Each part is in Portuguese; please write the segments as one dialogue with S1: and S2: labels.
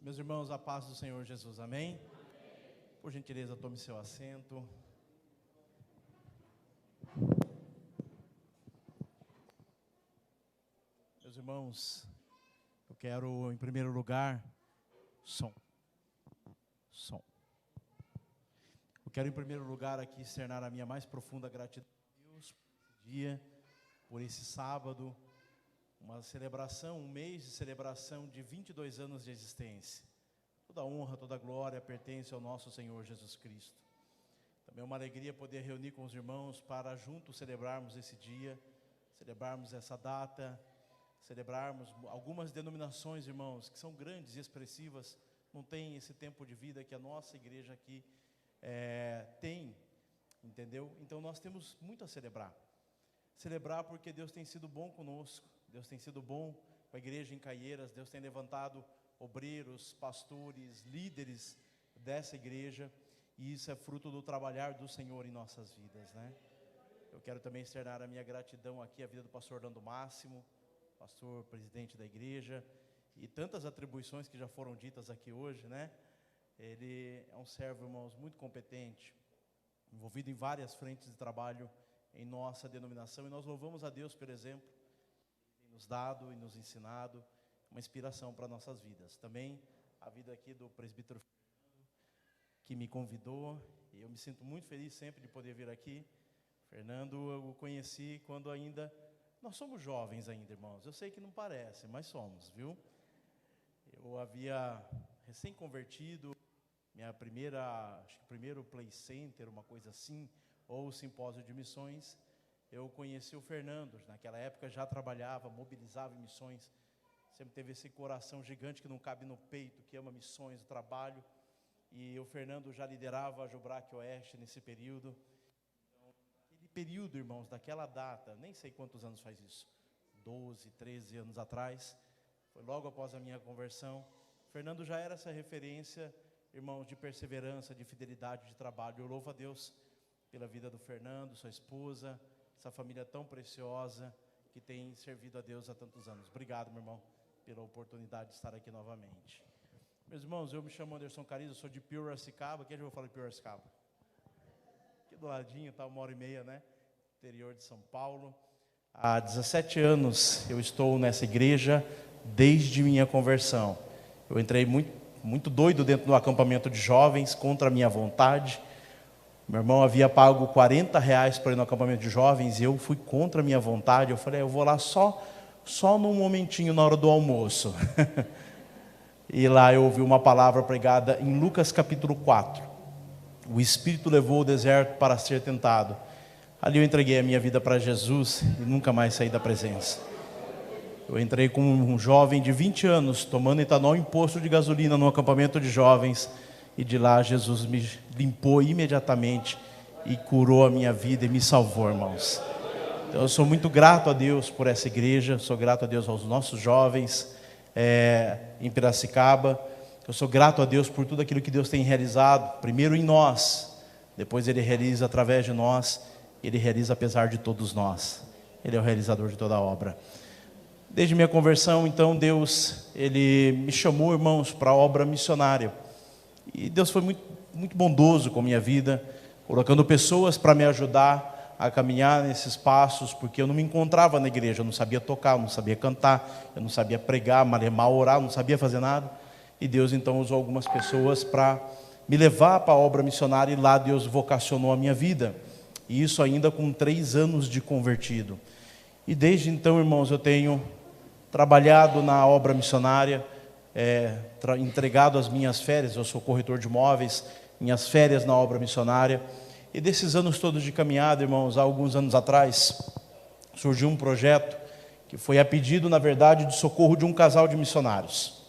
S1: Meus irmãos, a paz do Senhor Jesus, amém? Por gentileza, tome seu assento. Meus irmãos, eu quero, em primeiro lugar, som. Eu quero, em primeiro lugar, aqui externar a minha mais profunda gratidão a Deus por esse dia, por esse sábado, uma celebração, um mês de celebração de 22 anos de existência. Toda a honra, toda a glória pertence ao nosso Senhor Jesus Cristo. Também é uma alegria poder reunir com os irmãos para juntos celebrarmos esse dia, celebrarmos essa data, celebrarmos algumas denominações, irmãos, que são grandes e expressivas, não tem esse tempo de vida que a nossa igreja aqui tem, entendeu? Então nós temos muito a celebrar. Celebrar porque Deus tem sido bom conosco, Deus tem sido bom com a igreja em Caieiras, Deus tem levantado obreiros, pastores, líderes dessa igreja, e isso é fruto do trabalhar do Senhor em nossas vidas, né? Eu quero também externar a minha gratidão aqui à vida do pastor Orlando Máximo, pastor presidente da igreja, e tantas atribuições que já foram ditas aqui hoje, né? Ele é um servo, irmãos, muito competente, envolvido em várias frentes de trabalho em nossa denominação, e nós louvamos a Deus pelo exemplo que tem nos dado e nos ensinado, uma inspiração para nossas vidas. Também a vida aqui do presbítero Fernando, que me convidou, e eu me sinto muito feliz sempre de poder vir aqui. Fernando, eu o conheci quando ainda, nós somos jovens ainda, irmãos, eu sei que não parece, mas somos, viu? Eu havia recém-convertido, minha primeira, acho que primeiro Play Center, uma coisa assim, ou simpósio de missões, eu conheci o Fernando, naquela época já trabalhava, mobilizava em missões, sempre teve esse coração gigante que não cabe no peito, que ama missões, o trabalho, e o Fernando já liderava a Jubrac Oeste nesse período. Então, aquele período, irmãos, daquela data, nem sei quantos anos faz isso, 12, 13 anos atrás, foi logo após a minha conversão. Fernando já era essa referência, irmãos, de perseverança, de fidelidade, de trabalho. Eu louvo a Deus pela vida do Fernando, sua esposa, essa família tão preciosa que tem servido a Deus há tantos anos. Obrigado, meu irmão, pela oportunidade de estar aqui novamente. Meus irmãos, eu me chamo Anderson Carizo, eu sou de Piracicaba. Quem já ouviu falar de Piracicaba? Aqui do ladinho, tá, 1h30, né? Interior de São Paulo. Há 17 anos eu estou nessa igreja desde minha conversão. Eu entrei muito doido dentro do acampamento de jovens, contra a minha vontade. Meu irmão havia pago R$40 para ir no acampamento de jovens, e eu fui contra a minha vontade. Eu falei, eu vou lá só num momentinho na hora do almoço. E lá eu ouvi uma palavra pregada em Lucas capítulo 4. O Espírito levou o deserto para ser tentado. Ali eu entreguei a minha vida para Jesus e nunca mais saí da presença. Eu entrei como um jovem de 20 anos, tomando etanol em posto de gasolina no acampamento de jovens, e de lá Jesus me limpou imediatamente e curou a minha vida e me salvou, irmãos. Então eu sou muito grato a Deus por essa igreja, sou grato a Deus aos nossos jovens em Piracicaba. Eu sou grato a Deus por tudo aquilo que Deus tem realizado, primeiro em nós, depois Ele realiza através de nós, Ele realiza apesar de todos nós. Ele é o realizador de toda a obra. Desde minha conversão, então, Deus, Ele me chamou, irmãos, para a obra missionária. E Deus foi muito bondoso com a minha vida, colocando pessoas para me ajudar a caminhar nesses passos, porque eu não me encontrava na igreja, eu não sabia tocar, eu não sabia cantar, eu não sabia pregar, mal orar, eu não sabia fazer nada. E Deus então usou algumas pessoas para me levar para a obra missionária, e lá Deus vocacionou a minha vida. E isso ainda com 3 anos de convertido. E desde então, irmãos, eu tenho trabalhado na obra missionária, entregado as minhas férias, eu sou corretor de imóveis, minhas férias na obra missionária. E desses anos todos de caminhada, irmãos, há alguns anos atrás, surgiu um projeto que foi a pedido, na verdade, de socorro de um casal de missionários.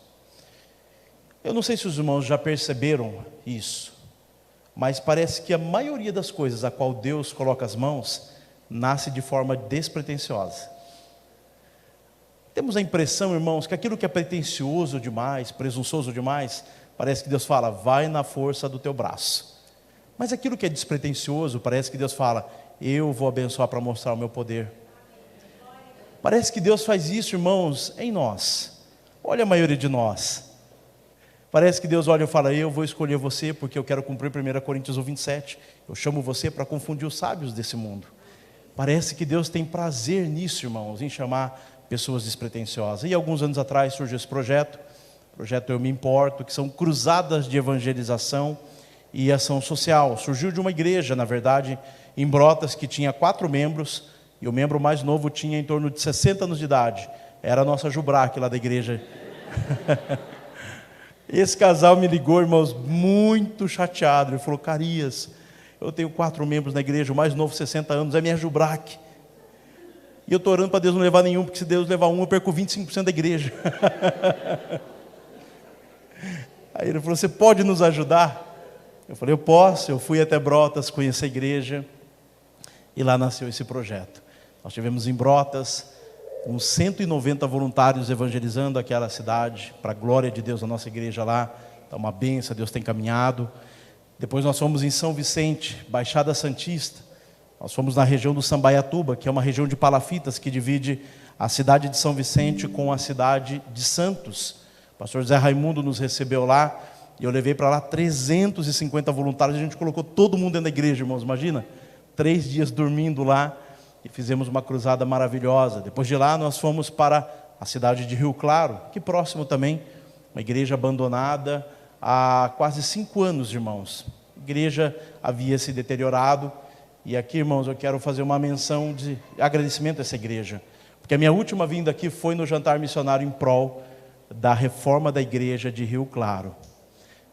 S1: Eu não sei se os irmãos já perceberam isso, mas parece que a maioria das coisas a qual Deus coloca as mãos, nasce de forma despretensiosa. Temos a impressão, irmãos, que aquilo que é pretensioso demais, presunçoso demais, parece que Deus fala, vai na força do teu braço. Mas aquilo que é despretensioso, parece que Deus fala, eu vou abençoar para mostrar o meu poder. Parece que Deus faz isso, irmãos, em nós. Olha a maioria de nós. Parece que Deus olha e fala, eu vou escolher você porque eu quero cumprir 1 Coríntios 1:27. Eu chamo você para confundir os sábios desse mundo. Parece que Deus tem prazer nisso, irmãos, em chamar pessoas despretensiosas. E alguns anos atrás surgiu esse projeto Eu Me Importo, que são cruzadas de evangelização e ação social. Surgiu de uma igreja, na verdade, em Brotas, que tinha 4 membros, e o membro mais novo tinha em torno de 60 anos de idade. Era a nossa Jubraque lá da igreja. Esse casal me ligou, irmãos, muito chateado. Ele falou, Carias, eu tenho 4 membros na igreja, o mais novo, 60 anos, é minha Jubraque. E eu estou orando para Deus não levar nenhum, porque se Deus levar um, eu perco 25% da igreja. Aí ele falou, você pode nos ajudar? Eu falei, eu posso. Eu fui até Brotas, conheci a igreja, e lá nasceu esse projeto. Nós tivemos em Brotas uns 190 voluntários evangelizando aquela cidade, para a glória de Deus, a nossa igreja lá, está uma bênção, Deus tem caminhado. Depois nós fomos em São Vicente, Baixada Santista, nós fomos na região do Sambaiatuba, que é uma região de palafitas, que divide a cidade de São Vicente com a cidade de Santos. O pastor Zé Raimundo nos recebeu lá, e eu levei para lá 350 voluntários, a gente colocou todo mundo dentro da igreja, irmãos, imagina, 3 dias dormindo lá, e fizemos uma cruzada maravilhosa. Depois de lá nós fomos para a cidade de Rio Claro, que próximo também, uma igreja abandonada há quase 5 anos, irmãos. A igreja havia se deteriorado, e aqui, irmãos, eu quero fazer uma menção de agradecimento a essa igreja, porque a minha última vinda aqui foi no jantar missionário em prol da reforma da igreja de Rio Claro.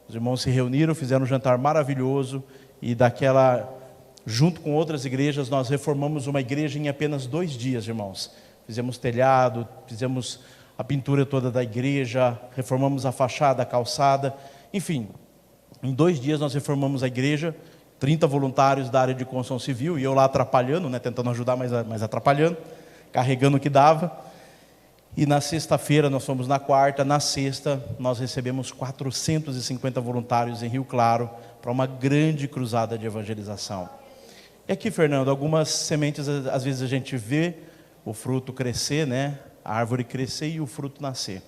S1: Os irmãos se reuniram, fizeram um jantar maravilhoso, e junto com outras igrejas, nós reformamos uma igreja em apenas 2 dias, irmãos. Fizemos telhado, fizemos a pintura toda da igreja, reformamos a fachada, a calçada, enfim, em 2 dias nós reformamos a igreja, 30 voluntários da área de construção civil, e eu lá atrapalhando, tentando ajudar, mas atrapalhando, carregando o que dava. E na sexta-feira, nós fomos na quarta, na sexta, nós recebemos 450 voluntários em Rio Claro, para uma grande cruzada de evangelização. E aqui, Fernando, algumas sementes, às vezes a gente vê o fruto crescer, a árvore crescer e o fruto nascer.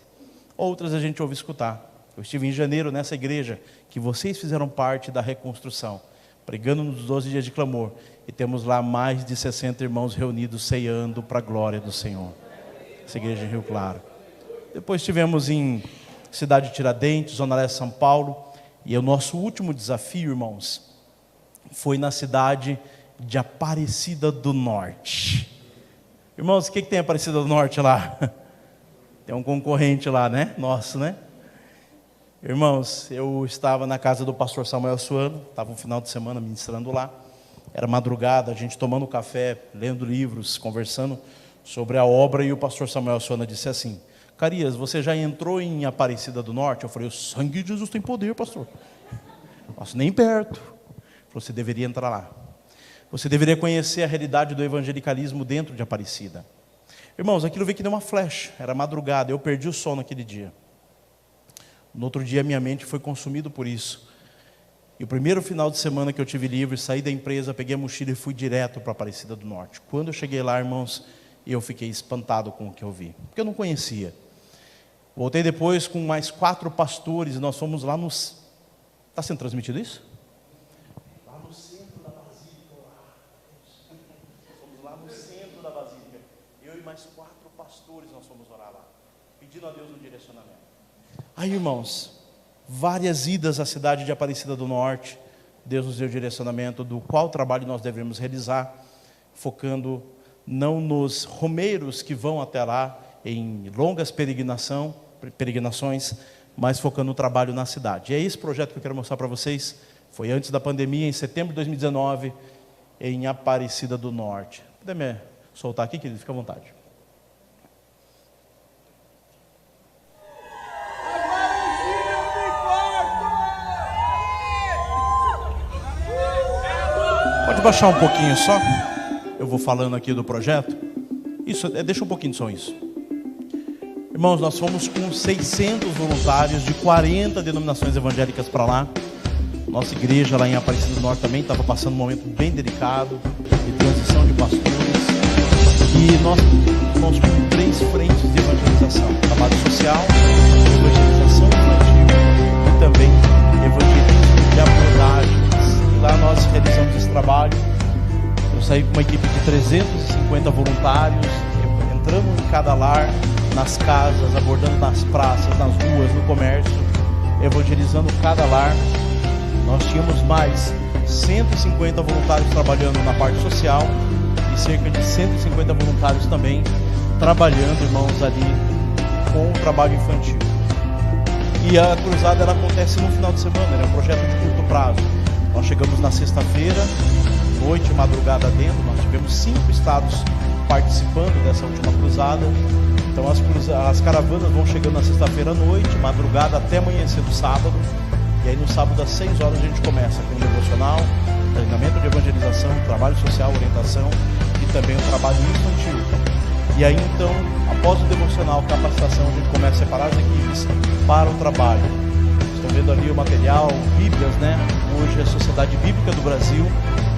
S1: Outras a gente ouve escutar. Eu estive em janeiro nessa igreja, que vocês fizeram parte da reconstrução, pregando nos 12 dias de clamor, e temos lá mais de 60 irmãos reunidos, ceando para a glória do Senhor. Essa igreja em Rio Claro. Depois estivemos em Cidade de Tiradentes, Zona Leste de São Paulo, e o nosso último desafio, irmãos, foi na cidade de Aparecida do Norte. Irmãos, o que tem Aparecida do Norte lá? Tem um concorrente lá, nosso, Irmãos, eu estava na casa do pastor Samuel Suano, estava um final de semana ministrando lá, era madrugada, a gente tomando café, lendo livros, conversando sobre a obra, e o pastor Samuel Suano disse assim, Carias, você já entrou em Aparecida do Norte? Eu falei, o sangue de Jesus tem poder, pastor. Nossa, nem perto. Ele falou, você deveria entrar lá. Você deveria conhecer a realidade do evangelicalismo dentro de Aparecida. Irmãos, aquilo veio que deu uma flecha, era madrugada, eu perdi o sono naquele dia. No outro dia, minha mente foi consumida por isso. E o primeiro final de semana que eu tive livre, saí da empresa, peguei a mochila e fui direto para Aparecida do Norte. Quando eu cheguei lá, irmãos, eu fiquei espantado com o que eu vi, porque eu não conhecia. Voltei depois com mais 4 pastores, e nós fomos lá nos... Está sendo transmitido isso? Lá no centro da Basílica. Fomos lá no centro da Basílica. Eu e mais 4 pastores nós fomos orar lá, pedindo a Deus um direcionamento. Aí, irmãos, várias idas à cidade de Aparecida do Norte, Deus nos deu direcionamento do qual trabalho nós devemos realizar, focando não nos romeiros que vão até lá, em longas peregrinações, mas focando no trabalho na cidade. E é esse projeto que eu quero mostrar para vocês. Foi antes da pandemia, em setembro de 2019, em Aparecida do Norte. Pode me soltar aqui, querido? Fica à vontade. Pode baixar um pouquinho só? Eu vou falando aqui do projeto. Isso, deixa um pouquinho de som isso. Irmãos, nós fomos com 600 voluntários de 40 denominações evangélicas para lá. Nossa igreja lá em Aparecida do Norte também estava passando um momento bem delicado, de transição de pastores. E nós fomos com 3 frentes de evangelização: trabalho social, evangelização infantil aí com uma equipe de 350 voluntários, entrando em cada lar, nas casas, abordando nas praças, nas ruas, no comércio, evangelizando cada lar. Nós tínhamos mais 150 voluntários trabalhando na parte social e cerca de 150 voluntários também trabalhando, irmãos, ali com o trabalho infantil. E a cruzada ela acontece no final de semana, é um projeto de curto prazo. Nós chegamos na sexta-feira, noite, madrugada dentro, nós tivemos 5 estados participando dessa última cruzada. Então as caravanas vão chegando na sexta-feira à noite, madrugada até amanhecer do sábado. E aí no sábado às 6 horas a gente começa com o devocional, treinamento de evangelização, trabalho social, orientação e também o trabalho infantil. E aí então, após o devocional, capacitação, a gente começa a separar as equipes para o trabalho. Estão vendo ali o material, Bíblias, né? Hoje a Sociedade Bíblica do Brasil,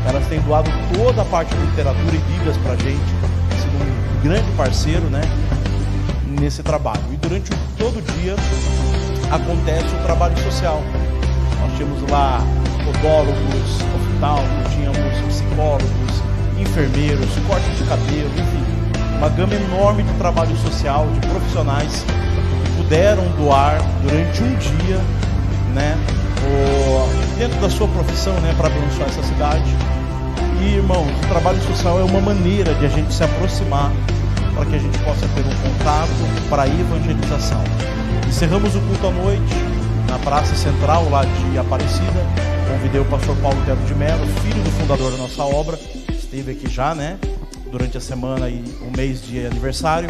S1: elas têm doado toda a parte de literatura e Bíblias para a gente, sendo um grande parceiro, né? Nesse trabalho. E durante todo o dia acontece o trabalho social. Nós tínhamos lá podólogos, oftalmos, tínhamos psicólogos, enfermeiros, corte de cabelo, enfim, uma gama enorme de trabalho social, de profissionais que puderam doar durante um dia, né, dentro da sua profissão, né, para abençoar essa cidade. E, irmãos, o trabalho social é uma maneira de a gente se aproximar para que a gente possa ter um contato para a evangelização. Encerramos o culto à noite na Praça Central lá de Aparecida. Convidei o pastor Paulo Tero de Mello, filho do fundador da nossa obra, esteve aqui já, né, durante a semana e o mês de aniversário,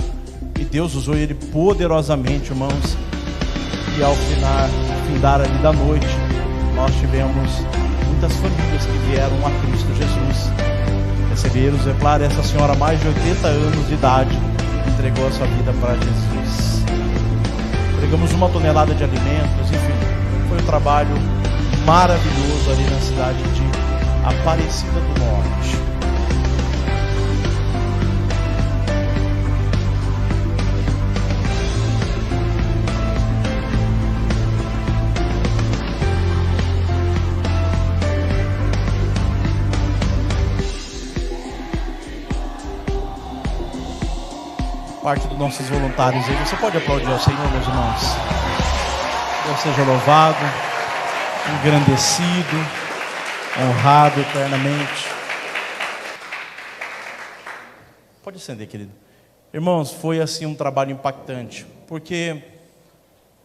S1: e Deus usou ele poderosamente, irmãos. E ao findar ali da noite, nós tivemos muitas famílias que vieram a Cristo Jesus, receberam o exemplar. Essa senhora, mais de 80 anos de idade, entregou a sua vida para Jesus. Entregamos 1 tonelada de alimentos, enfim, foi um trabalho maravilhoso ali na cidade de Aparecida do Norte. Parte dos nossos voluntários aí, você pode aplaudir ao Senhor, meus irmãos. Deus seja louvado, engrandecido, honrado eternamente. Pode acender, querido. Irmãos, foi assim um trabalho impactante, porque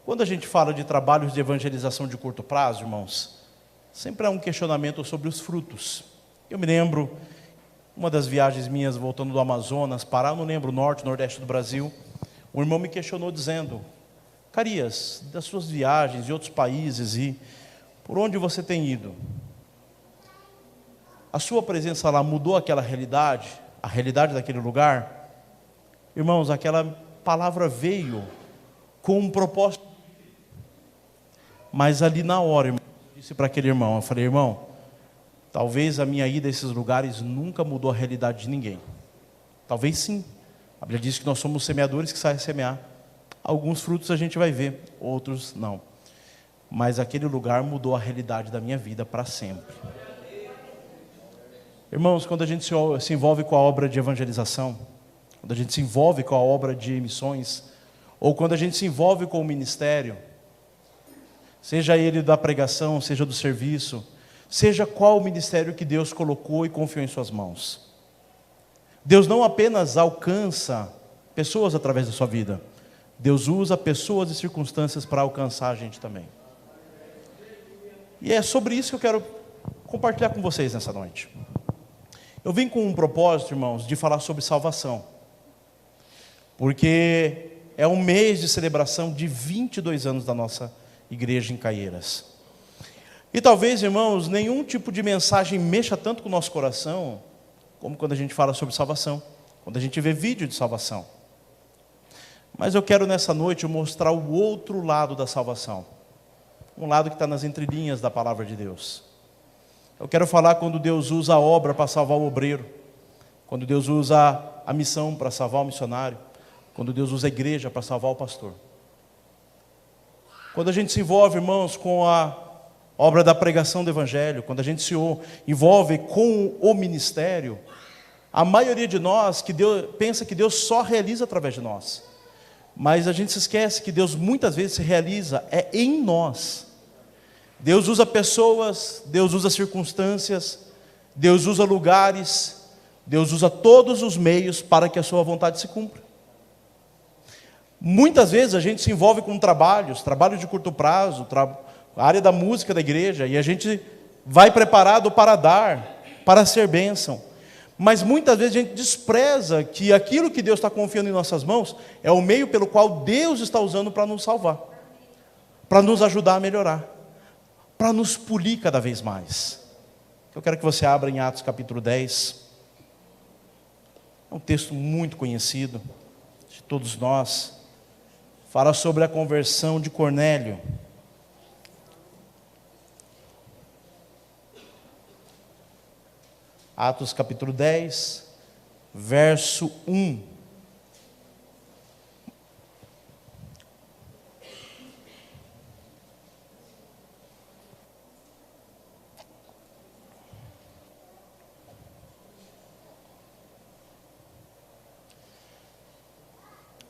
S1: quando a gente fala de trabalhos de evangelização de curto prazo, irmãos, sempre há um questionamento sobre os frutos. Eu me lembro, uma das viagens minhas voltando do Amazonas, Pará, não lembro, norte, nordeste do Brasil, um irmão me questionou dizendo: Carias, das suas viagens de outros países e por onde você tem ido, a sua presença lá mudou aquela realidade, a realidade daquele lugar? Irmãos, aquela palavra veio com um propósito, mas ali na hora, irmão, eu disse para aquele irmão, eu falei: irmão, talvez a minha ida a esses lugares nunca mudou a realidade de ninguém. Talvez sim. A Bíblia diz que nós somos semeadores que saem a semear. Alguns frutos a gente vai ver, outros não. Mas aquele lugar mudou a realidade da minha vida para sempre. Irmãos, quando a gente se envolve com a obra de evangelização, quando a gente se envolve com a obra de missões, ou quando a gente se envolve com o ministério, seja ele da pregação, seja do serviço, seja qual o ministério que Deus colocou e confiou em suas mãos, Deus não apenas alcança pessoas através da sua vida, Deus usa pessoas e circunstâncias para alcançar a gente também. E é sobre isso que eu quero compartilhar com vocês nessa noite. Eu vim com um propósito, irmãos, de falar sobre salvação, porque é um mês de celebração de 22 anos da nossa igreja em Caieiras. E talvez, irmãos, nenhum tipo de mensagem mexa tanto com o nosso coração como quando a gente fala sobre salvação, quando a gente vê vídeo de salvação. Mas eu quero nessa noite mostrar o outro lado da salvação, um lado que está nas entrelinhas da palavra de Deus. Eu quero falar quando Deus usa a obra para salvar o obreiro, quando Deus usa a missão para salvar o missionário, quando Deus usa a igreja para salvar o pastor. Quando a gente se envolve, irmãos, com a obra da pregação do Evangelho, quando a gente se envolve com o ministério, A maioria de nós pensa que Deus só realiza através de nós. Mas a gente se esquece que Deus muitas vezes se realiza em nós. Deus usa pessoas, Deus usa circunstâncias, Deus usa lugares, Deus usa todos os meios para que a sua vontade se cumpra. Muitas vezes a gente se envolve com trabalhos de curto prazo, a área da música da igreja, e a gente vai preparado para dar, para ser bênção. Mas muitas vezes a gente despreza que aquilo que Deus está confiando em nossas mãos é o meio pelo qual Deus está usando para nos salvar, para nos ajudar a melhorar, para nos polir cada vez mais. Eu quero que você abra em Atos capítulo 10. É um texto muito conhecido de todos nós. Fala sobre a conversão de Cornélio. Atos capítulo 10, verso 1.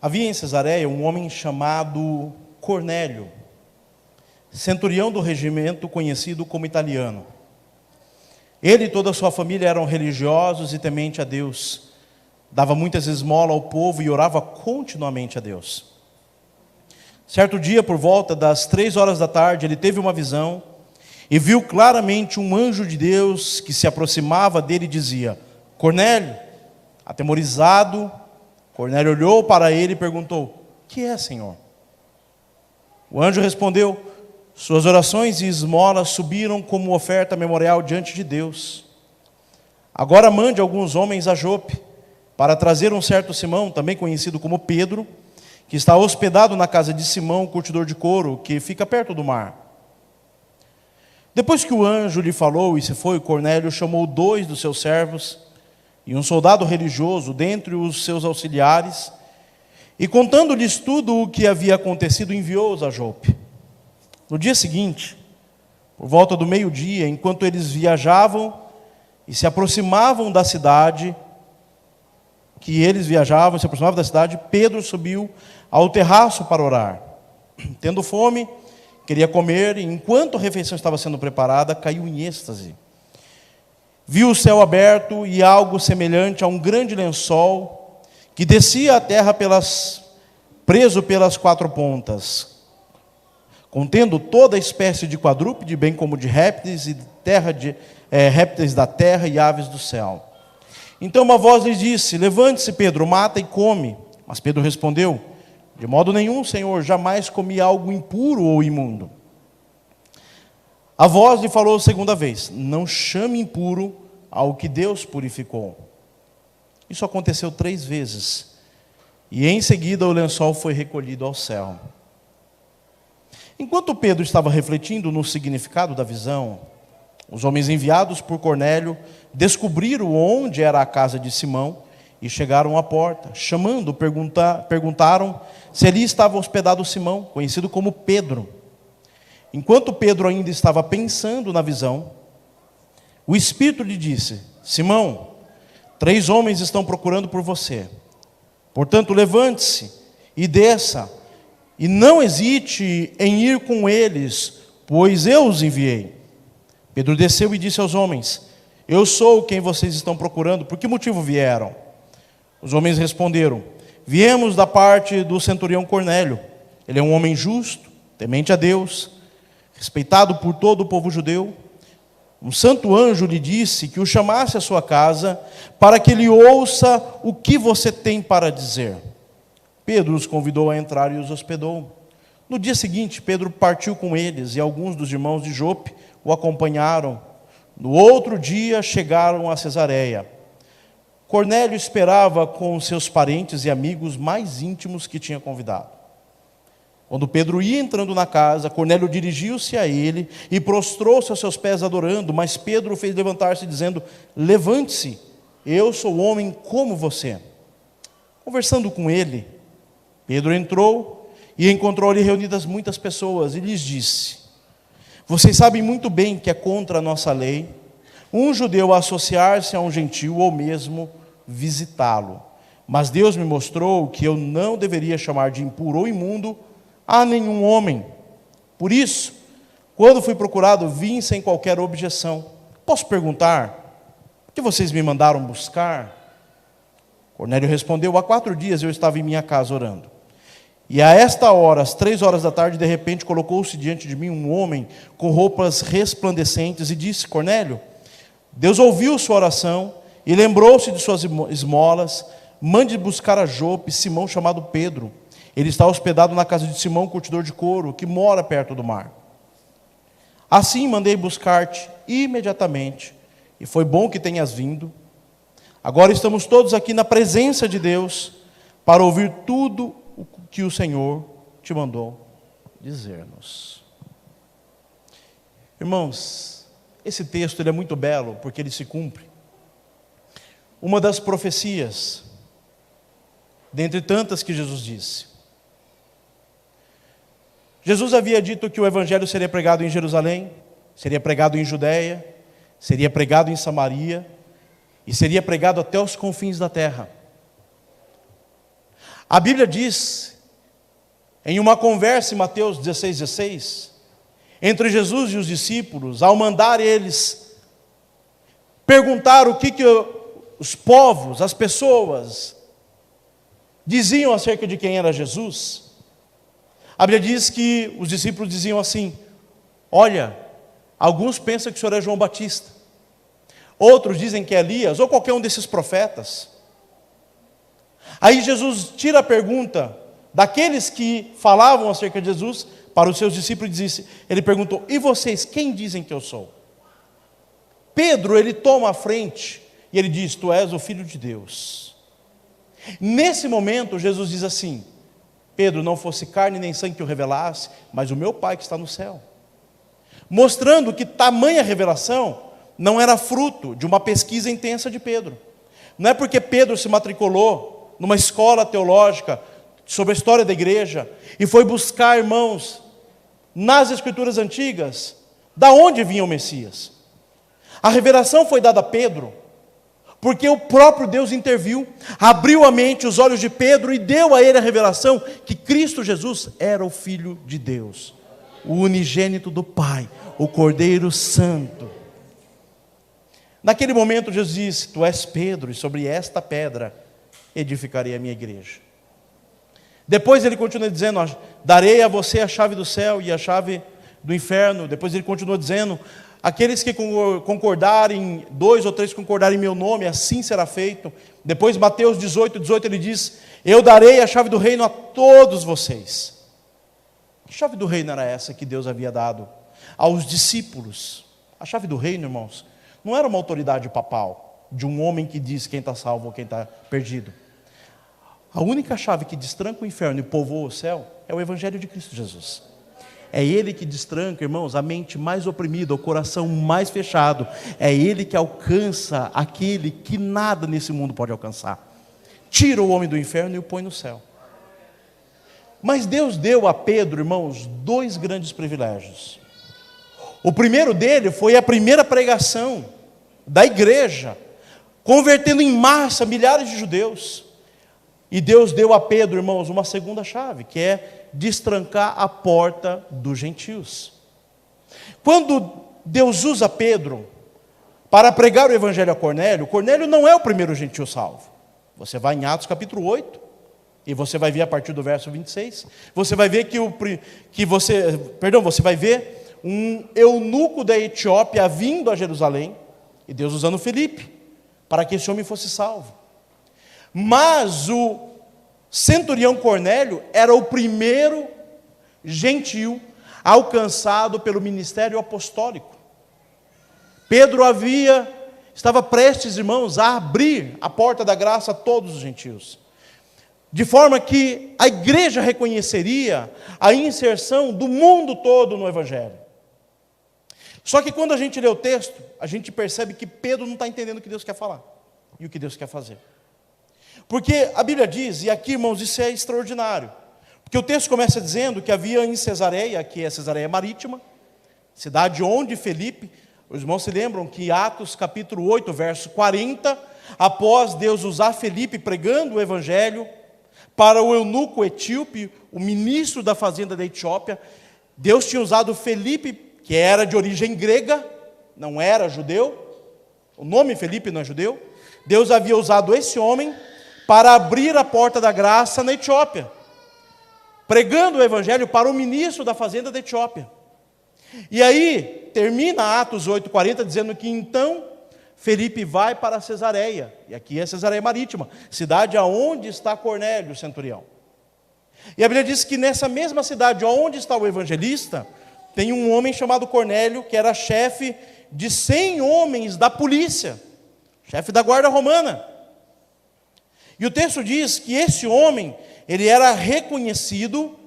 S1: Havia em Cesareia um homem chamado Cornélio, centurião do regimento conhecido como italiano. Ele e toda a sua família eram religiosos e tementes a Deus. Dava muitas esmolas ao povo e orava continuamente a Deus. Certo dia, por volta das 3 da tarde, ele teve uma visão e viu claramente um anjo de Deus que se aproximava dele e dizia: Cornélio. Atemorizado, Cornélio olhou para ele e perguntou: que é, Senhor? O anjo respondeu: suas orações e esmolas subiram como oferta memorial diante de Deus. Agora mande alguns homens a Jope, para trazer um certo Simão, também conhecido como Pedro, que está hospedado na casa de Simão, curtidor de couro, que fica perto do mar. Depois que o anjo lhe falou e se foi, Cornélio chamou 2 dos seus servos e um soldado religioso dentre os seus auxiliares, e contando-lhes tudo o que havia acontecido, enviou-os a Jope. No dia seguinte, por volta do meio-dia, enquanto eles viajavam e se aproximavam da cidade, Pedro subiu ao terraço para orar. Tendo fome, queria comer, e enquanto a refeição estava sendo preparada, caiu em êxtase. Viu o céu aberto e algo semelhante a um grande lençol que descia à terra preso pelas 4 pontas, contendo toda espécie de quadrúpede, bem como de répteis, répteis da terra e aves do céu. Então uma voz lhe disse: levante-se, Pedro, mata e come. Mas Pedro respondeu: de modo nenhum, Senhor, jamais comi algo impuro ou imundo. A voz lhe falou segunda vez: não chame impuro ao que Deus purificou. Isso aconteceu 3 vezes, e em seguida o lençol foi recolhido ao céu. Enquanto Pedro estava refletindo no significado da visão, os homens enviados por Cornélio descobriram onde era a casa de Simão e chegaram à porta. Chamando, perguntaram se ali estava hospedado Simão, conhecido como Pedro. Enquanto Pedro ainda estava pensando na visão, o Espírito lhe disse: Simão, 3 homens estão procurando por você. Portanto, levante-se e desça, e não hesite em ir com eles, pois eu os enviei. Pedro desceu e disse aos homens: eu sou quem vocês estão procurando. Por que motivo vieram? Os homens responderam: viemos da parte do centurião Cornélio. Ele é um homem justo, temente a Deus, respeitado por todo o povo judeu. Um santo anjo lhe disse que o chamasse à sua casa, para que ele ouça o que você tem para dizer. Pedro os convidou a entrar e os hospedou. No dia seguinte, Pedro partiu com eles, e alguns dos irmãos de Jope o acompanharam. No outro dia, chegaram a Cesareia. Cornélio esperava com seus parentes e amigos mais íntimos que tinha convidado. Quando Pedro ia entrando na casa, Cornélio dirigiu-se a ele e prostrou-se aos seus pés adorando, mas Pedro o fez levantar-se dizendo: levante-se, eu sou homem como você. Conversando com ele, Pedro entrou e encontrou ali reunidas muitas pessoas e lhes disse: vocês sabem muito bem que é contra a nossa lei um judeu associar-se a um gentio ou mesmo visitá-lo. Mas Deus me mostrou que eu não deveria chamar de impuro ou imundo a nenhum homem. Por isso, quando fui procurado, vim sem qualquer objeção. Posso perguntar, o que vocês me mandaram buscar? Cornélio respondeu, há 4 dias eu estava em minha casa orando. E a esta hora, às 3 horas da tarde, de repente colocou-se diante de mim um homem com roupas resplandecentes e disse, Cornélio, Deus ouviu sua oração e lembrou-se de suas esmolas. Mande buscar a Jope, Simão chamado Pedro. Ele está hospedado na casa de Simão, curtidor de couro, que mora perto do mar. Assim mandei buscar-te imediatamente, e foi bom que tenhas vindo. Agora estamos todos aqui na presença de Deus, para ouvir tudo o que o Senhor te mandou dizer-nos. Irmãos, esse texto ele é muito belo, porque ele se cumpre. Uma das profecias, dentre tantas que Jesus disse. Jesus havia dito que o Evangelho seria pregado em Jerusalém, seria pregado em Judeia, seria pregado em Samaria, e seria pregado até os confins da terra. A Bíblia diz, em uma conversa em Mateus 16,16, entre Jesus e os discípulos, ao mandar eles perguntar o que os povos, as pessoas, diziam acerca de quem era Jesus, a Bíblia diz que os discípulos diziam assim, olha, alguns pensam que o Senhor é João Batista, outros dizem que é Elias, ou qualquer um desses profetas. Aí Jesus tira a pergunta daqueles que falavam acerca de Jesus para os seus discípulos e disse, ele perguntou, e vocês, quem dizem que eu sou? Pedro, ele toma a frente e ele diz, tu és o Filho de Deus. Nesse momento, Jesus diz assim, Pedro, não fosse carne nem sangue que o revelasse, mas o meu Pai que está no céu. Mostrando que tamanha revelação não era fruto de uma pesquisa intensa de Pedro. Não é porque Pedro se matriculou numa escola teológica sobre a história da igreja e foi buscar, irmãos, nas escrituras antigas, da onde vinha o Messias. A revelação foi dada a Pedro, porque o próprio Deus interviu, abriu a mente, os olhos de Pedro e deu a ele a revelação que Cristo Jesus era o Filho de Deus, o unigênito do Pai, o Cordeiro Santo. Naquele momento Jesus disse, tu és Pedro e sobre esta pedra edificarei a minha igreja. Depois ele continua dizendo, darei a você a chave do céu e a chave do inferno. Depois ele continua dizendo, aqueles que concordarem, 2 ou 3 concordarem em meu nome, assim será feito. Depois Mateus 18 ele diz, eu darei a chave do reino a todos vocês. Que chave do reino era essa que Deus havia dado aos discípulos? A chave do reino, irmãos, não era uma autoridade papal, de um homem que diz quem está salvo ou quem está perdido. A única chave que destranca o inferno e povoa o céu é o Evangelho de Cristo Jesus. É Ele que destranca, irmãos, a mente mais oprimida, o coração mais fechado. É Ele que alcança aquele que nada nesse mundo pode alcançar. Tira o homem do inferno e o põe no céu. Mas Deus deu a Pedro, irmãos, 2 grandes privilégios. O primeiro dele foi a primeira pregação da igreja, convertendo em massa milhares de judeus. E Deus deu a Pedro, irmãos, uma segunda chave, que é destrancar a porta dos gentios. Quando Deus usa Pedro para pregar o evangelho a Cornélio, Cornélio não é o primeiro gentio salvo. Você vai em Atos capítulo 8, e você vai ver a partir do verso 26, você vai ver você vai ver um eunuco da Etiópia vindo a Jerusalém, e Deus usando Filipe, para que esse homem fosse salvo. Mas o centurião Cornélio era o primeiro gentio alcançado pelo ministério apostólico. Pedro estava prestes, irmãos, a abrir a porta da graça a todos os gentios, de forma que a igreja reconheceria a inserção do mundo todo no evangelho. Só que quando a gente lê o texto, a gente percebe que Pedro não está entendendo o que Deus quer falar e o que Deus quer fazer. Porque a Bíblia diz, e aqui, irmãos, isso é extraordinário, porque o texto começa dizendo que havia em Cesareia, que é Cesareia Marítima, cidade onde Felipe, os irmãos se lembram que Atos capítulo 8, verso 40, após Deus usar Felipe pregando o evangelho para o eunuco etíope, o ministro da fazenda da Etiópia, Deus tinha usado Felipe, que era de origem grega, não era judeu, o nome Felipe não é judeu. Deus havia usado esse homem para abrir a porta da graça na Etiópia, pregando o evangelho para o ministro da fazenda da Etiópia. E aí, termina Atos 8,40, dizendo que então Felipe vai para Cesareia, e aqui é Cesareia Marítima, cidade aonde está Cornélio, o centurião. E a Bíblia diz que nessa mesma cidade, onde está o evangelista, tem um homem chamado Cornélio, que era chefe de 100 homens da polícia, chefe da guarda romana. E o texto diz que esse homem, ele era reconhecido,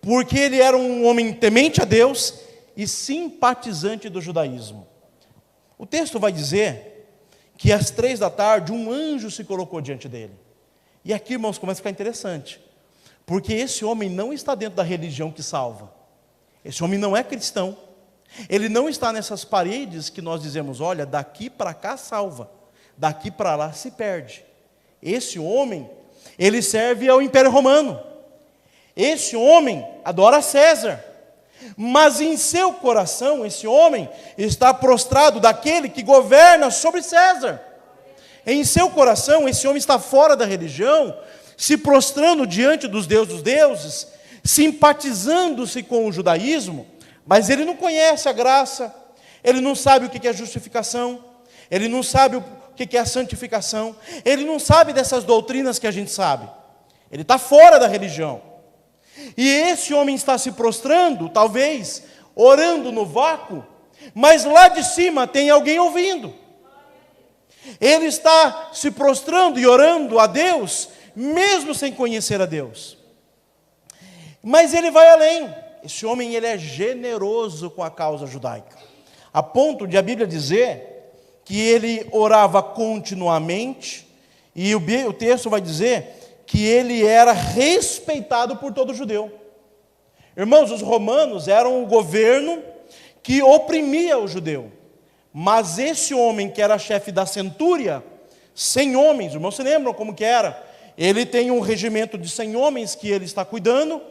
S1: porque ele era um homem temente a Deus e simpatizante do judaísmo. O texto vai dizer que às 3 da tarde um anjo se colocou diante dele. E aqui, irmãos, começa a ficar interessante, porque esse homem não está dentro da religião que salva. Esse homem não é cristão. Ele não está nessas paredes que nós dizemos, olha, daqui para cá salva, daqui para lá se perde. Esse homem, ele serve ao Império Romano. Esse homem adora César. Mas em seu coração, esse homem está prostrado daquele que governa sobre César. Em seu coração, esse homem está fora da religião, se prostrando diante dos deuses, simpatizando-se com o judaísmo, mas ele não conhece a graça, ele não sabe o que é justificação, ele não sabe o que é a santificação, ele não sabe dessas doutrinas que a gente sabe. Ele está fora da religião. E esse homem está se prostrando, talvez, orando no vácuo, mas lá de cima tem alguém ouvindo. Ele está se prostrando e orando a Deus, mesmo sem conhecer a Deus. Mas ele vai além. Esse homem, ele é generoso com a causa judaica, a ponto de a Bíblia dizer que ele orava continuamente, e o texto vai dizer que ele era respeitado por todo judeu. Irmãos, os romanos eram o governo que oprimia o judeu, mas esse homem que era chefe da centúria, 100 homens, irmãos, se lembram como que era? Ele tem um regimento de 100 homens que ele está cuidando,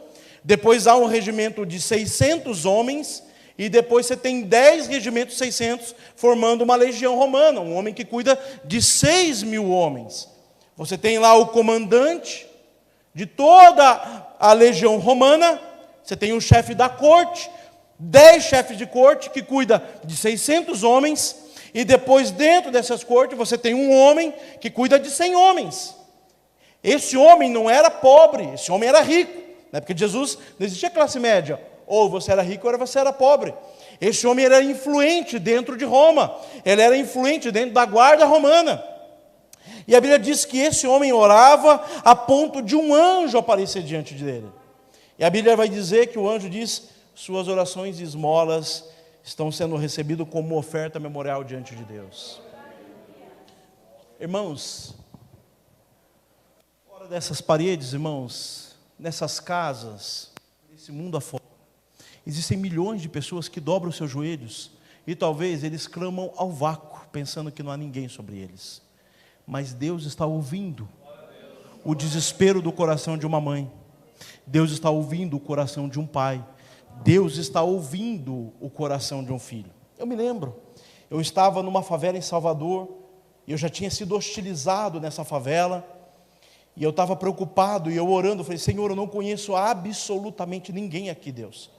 S1: depois há um regimento de 600 homens, e depois você tem 10 regimentos 600, formando uma legião romana, um homem que cuida de 6.000 homens. Você tem lá o comandante de toda a legião romana, você tem o chefe da corte, 10 chefes de corte que cuida de 600 homens, e depois dentro dessas cortes você tem um homem que cuida de 100 homens. Esse homem não era pobre, esse homem era rico. Na época de Jesus não existia classe média, ou você era rico ou você era pobre. Esse homem era influente dentro de Roma, ele era influente dentro da guarda romana. E a Bíblia diz que esse homem orava a ponto de um anjo aparecer diante dele. E a Bíblia vai dizer que o anjo diz: suas orações e esmolas estão sendo recebidas como oferta memorial diante de Deus. Irmãos, fora dessas paredes, irmãos, nessas casas, nesse mundo afora, existem milhões de pessoas que dobram os seus joelhos e talvez eles clamam ao vácuo, pensando que não há ninguém sobre eles. Mas Deus está ouvindo o desespero do coração de uma mãe. Deus está ouvindo o coração de um pai. Deus está ouvindo o coração de um filho. Eu me lembro, eu estava numa favela em Salvador, e eu já tinha sido hostilizado nessa favela, e eu estava preocupado, e eu orando, eu falei: Senhor, eu não conheço absolutamente ninguém aqui, Deus.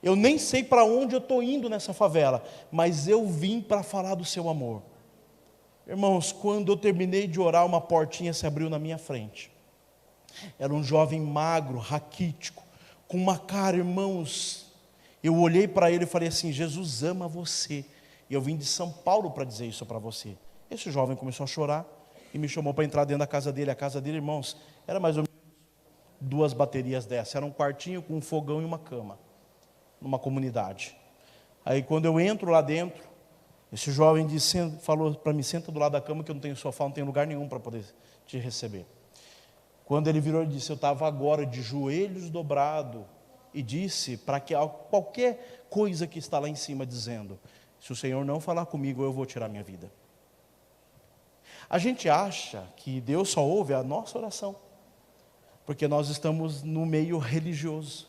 S1: Eu nem sei para onde eu estou indo nessa favela, mas eu vim para falar do seu amor. Irmãos, quando eu terminei de orar, uma portinha se abriu na minha frente. Era um jovem magro, raquítico, com uma cara, irmãos, eu olhei para ele e falei assim: Jesus ama você, e eu vim de São Paulo para dizer isso para você. Esse jovem começou a chorar e me chamou para entrar dentro da casa dele. A casa dele, irmãos, era mais ou menos 2 baterias dessa, era um quartinho com um fogão e uma cama, numa comunidade. Aí quando eu entro lá dentro, esse jovem falou para mim: senta do lado da cama que eu não tenho sofá, não tenho lugar nenhum para poder te receber. Quando ele virou e disse, eu estava agora de joelhos dobrados, e disse para que qualquer coisa que está lá em cima dizendo: se o Senhor não falar comigo, eu vou tirar minha vida. A gente acha que Deus só ouve a nossa oração, porque nós estamos no meio religioso.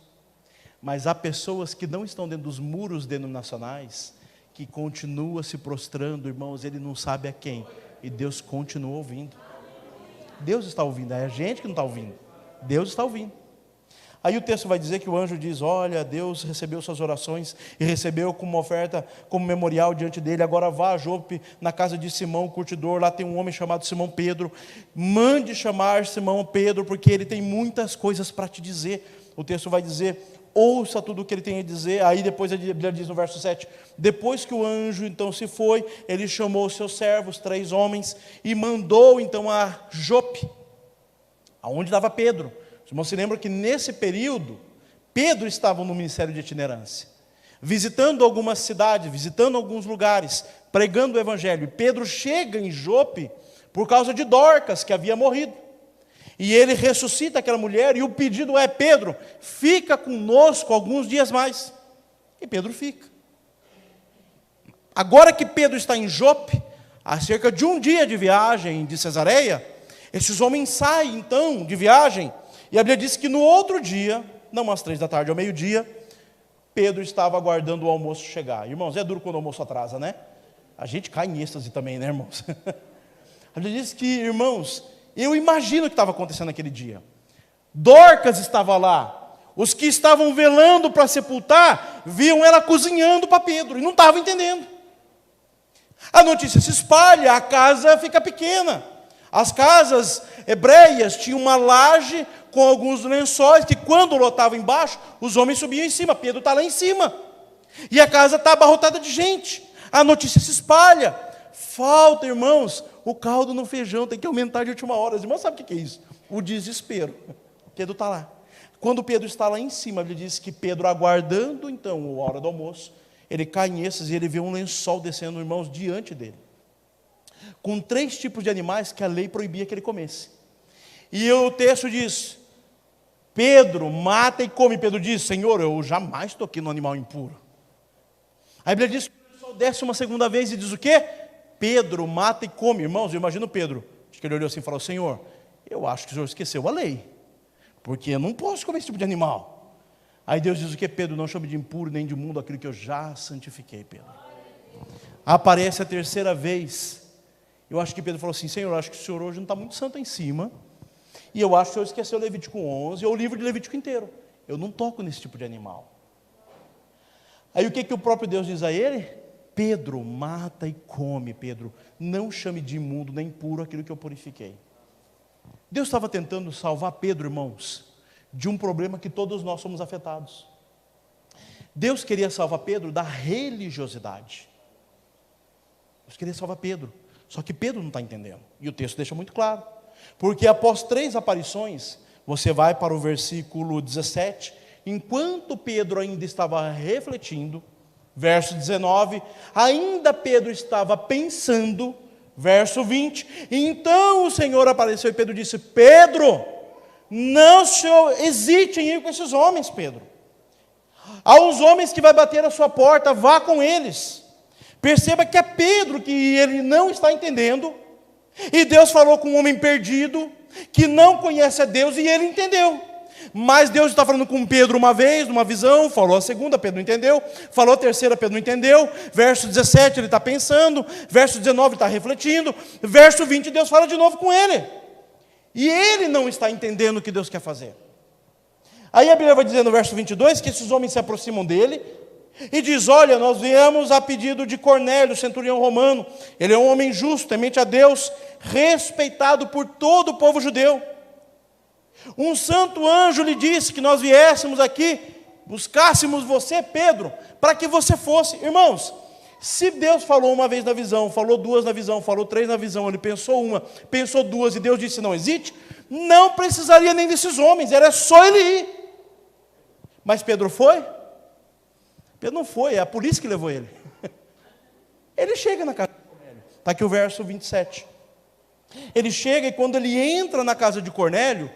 S1: Mas há pessoas que não estão dentro dos muros denominacionais, que continuam se prostrando, irmãos, ele não sabe a quem, e Deus continua ouvindo. Deus está ouvindo, é a gente que não está ouvindo, Deus está ouvindo. Aí o texto vai dizer que o anjo diz: olha, Deus recebeu suas orações e recebeu como uma oferta, como memorial diante dele. Agora vá a Jope, na casa de Simão, o curtidor. Lá tem um homem chamado Simão Pedro. Mande chamar Simão Pedro, porque ele tem muitas coisas para te dizer. O texto vai dizer: ouça tudo o que ele tem a dizer. Aí depois a Bíblia diz no verso 7, depois que o anjo então se foi, ele chamou os seus servos, 3 homens, e mandou então a Jope, aonde estava Pedro. Os irmãos se lembram que nesse período, Pedro estava no ministério de itinerância, visitando algumas cidades, visitando alguns lugares, pregando o evangelho. E Pedro chega em Jope por causa de Dorcas, que havia morrido. E ele ressuscita aquela mulher, e o pedido é: Pedro, fica conosco alguns dias mais. E Pedro fica. Agora que Pedro está em Jope, há cerca de um dia de viagem de Cesareia, esses homens saem então de viagem, e a Bíblia diz que no outro dia, não às 3 da tarde, ao meio-dia, Pedro estava aguardando o almoço chegar. Irmãos, é duro quando o almoço atrasa, né? A gente cai em êxtase também, né, irmãos? A Bíblia diz que, irmãos, eu imagino o que estava acontecendo naquele dia. Dorcas estava lá. Os que estavam velando para sepultar, viam ela cozinhando para Pedro, e não estavam entendendo. A notícia se espalha, a casa fica pequena. As casas hebreias tinham uma laje com alguns lençóis, que quando lotava embaixo, os homens subiam em cima. Pedro está lá em cima. E a casa está abarrotada de gente. A notícia se espalha. Falta, irmãos, o caldo no feijão tem que aumentar de última hora. Os irmãos sabem o que é isso? O desespero. Pedro está lá. Quando Pedro está lá em cima, ele diz que Pedro, aguardando então a hora do almoço, ele cai em êxtase e ele vê um lençol descendo, irmãos, diante dele, com 3 tipos de animais que a lei proibia que ele comesse. E o texto diz: Pedro, mata e come. Pedro diz: Senhor, eu jamais toquei no animal impuro. A Bíblia diz que o lençol desce uma segunda vez e diz o quê? Pedro, mata e come. Irmãos, eu imagino Pedro, acho que ele olhou assim e falou: Senhor, eu acho que o Senhor esqueceu a lei, porque eu não posso comer esse tipo de animal. Aí Deus diz o que? Pedro, não chame de impuro nem de imundo aquilo que eu já santifiquei, Pedro. Aparece a 3ª vez. Eu acho que Pedro falou assim: Senhor, eu acho que o Senhor hoje não está muito santo em cima, e eu acho que o Senhor esqueceu Levítico 11, ou o livro de Levítico inteiro. Eu não toco nesse tipo de animal. Aí o que o próprio Deus diz a ele? Pedro, mata e come. Pedro, não chame de imundo nem impuro aquilo que eu purifiquei. Deus estava tentando salvar Pedro, irmãos, de um problema que todos nós somos afetados. Deus queria salvar Pedro da religiosidade. Deus queria salvar Pedro, só que Pedro não está entendendo. E o texto deixa muito claro, porque após 3 aparições, você vai para o versículo 17, enquanto Pedro ainda estava refletindo, verso 19, ainda Pedro estava pensando, verso 20, então o Senhor apareceu e Pedro disse: Pedro, não hesite em ir com esses homens, Pedro. Há uns homens que vai bater a sua porta, vá com eles. Perceba que é Pedro que ele não está entendendo, e Deus falou com um homem perdido, que não conhece a Deus, e ele entendeu. Mas Deus está falando com Pedro uma vez, numa visão, falou a segunda, Pedro não entendeu, falou a terceira, Pedro não entendeu, verso 17 ele está pensando, verso 19 ele está refletindo, verso 20 Deus fala de novo com ele, e ele não está entendendo o que Deus quer fazer. Aí a Bíblia vai dizer no verso 22, que esses homens se aproximam dele, e diz: olha, nós viemos a pedido de Cornélio, centurião romano, ele é um homem justo, temente a Deus, respeitado por todo o povo judeu. Um santo anjo lhe disse que nós viéssemos aqui, buscássemos você, Pedro, para que você fosse. Irmãos, se Deus falou uma vez na visão, falou 2 na visão, falou 3 na visão, ele pensou uma, pensou 2, e Deus disse: não hesite, não precisaria nem desses homens, era só ele ir. Mas Pedro foi? Pedro não foi, é a polícia que levou ele. Ele chega na casa de Cornélio, está aqui o verso 27. Ele chega, e quando ele entra na casa de Cornélio,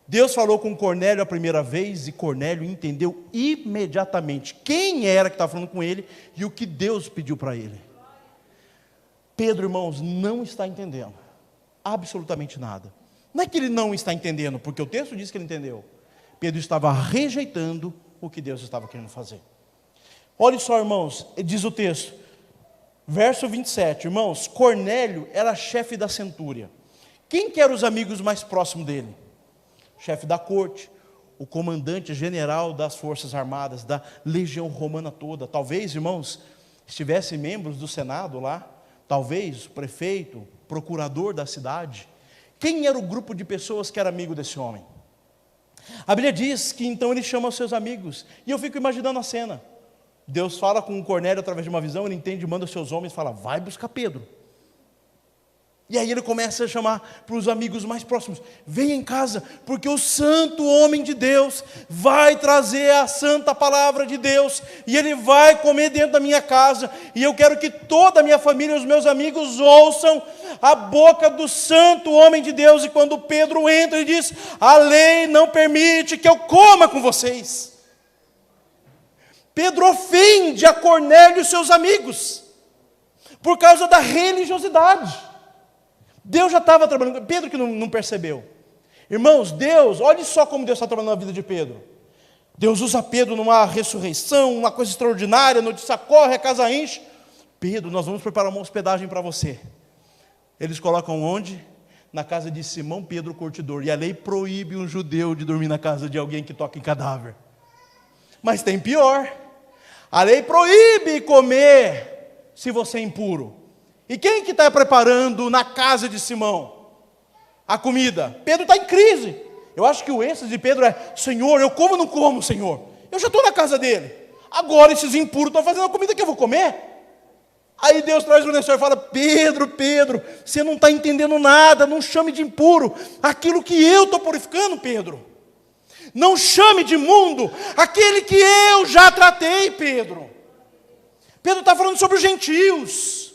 S1: Deus falou com Cornélio a primeira vez, e Cornélio entendeu imediatamente quem era que estava falando com ele e o que Deus pediu para ele. Pedro, irmãos, não está entendendo. Absolutamente nada. Não é que ele não está entendendo, porque o texto diz que ele entendeu. Pedro estava rejeitando o que Deus estava querendo fazer. Olha só, irmãos, diz o texto, verso 27, irmãos, Cornélio era chefe da centúria. Quem que eram os amigos mais próximos dele? Chefe da corte, o comandante general das forças armadas, da legião romana toda. Talvez, irmãos, estivessem membros do Senado lá, talvez o prefeito, procurador da cidade. Quem era o grupo de pessoas que era amigo desse homem? A Bíblia diz que então ele chama os seus amigos, e eu fico imaginando a cena. Deus fala com o Cornélio através de uma visão, ele entende, manda os seus homens e fala, vai buscar Pedro. E aí ele começa a chamar para os amigos mais próximos, venha em casa, porque o santo homem de Deus vai trazer a santa palavra de Deus, e ele vai comer dentro da minha casa, e eu quero que toda a minha família e os meus amigos ouçam a boca do santo homem de Deus. E quando Pedro entra, ele diz, a lei não permite que eu coma com vocês. Pedro ofende a Cornélio e seus amigos, por causa da religiosidade. Deus já estava trabalhando, Pedro que não percebeu. Irmãos, Deus, olhe só como Deus está trabalhando na vida de Pedro. Deus usa Pedro numa ressurreição, uma coisa extraordinária, a notícia corre, a casa enche. Pedro, nós vamos preparar uma hospedagem para você. Eles colocam onde? Na casa de Simão Pedro Curtidor. E a lei proíbe um judeu de dormir na casa de alguém que toca em cadáver. Mas tem pior. A lei proíbe comer se você é impuro. E quem que está preparando na casa de Simão a comida? Pedro está em crise. Eu acho que o êxtase de Pedro é, Senhor, eu como ou não como, Senhor? Eu já estou na casa dele. Agora esses impuros estão fazendo a comida que eu vou comer. Aí Deus traz o lençol e fala, Pedro, você não está entendendo nada, não chame de impuro aquilo que eu estou purificando, Pedro. Não chame de imundo aquele que eu já tratei, Pedro. Pedro está falando sobre os gentios.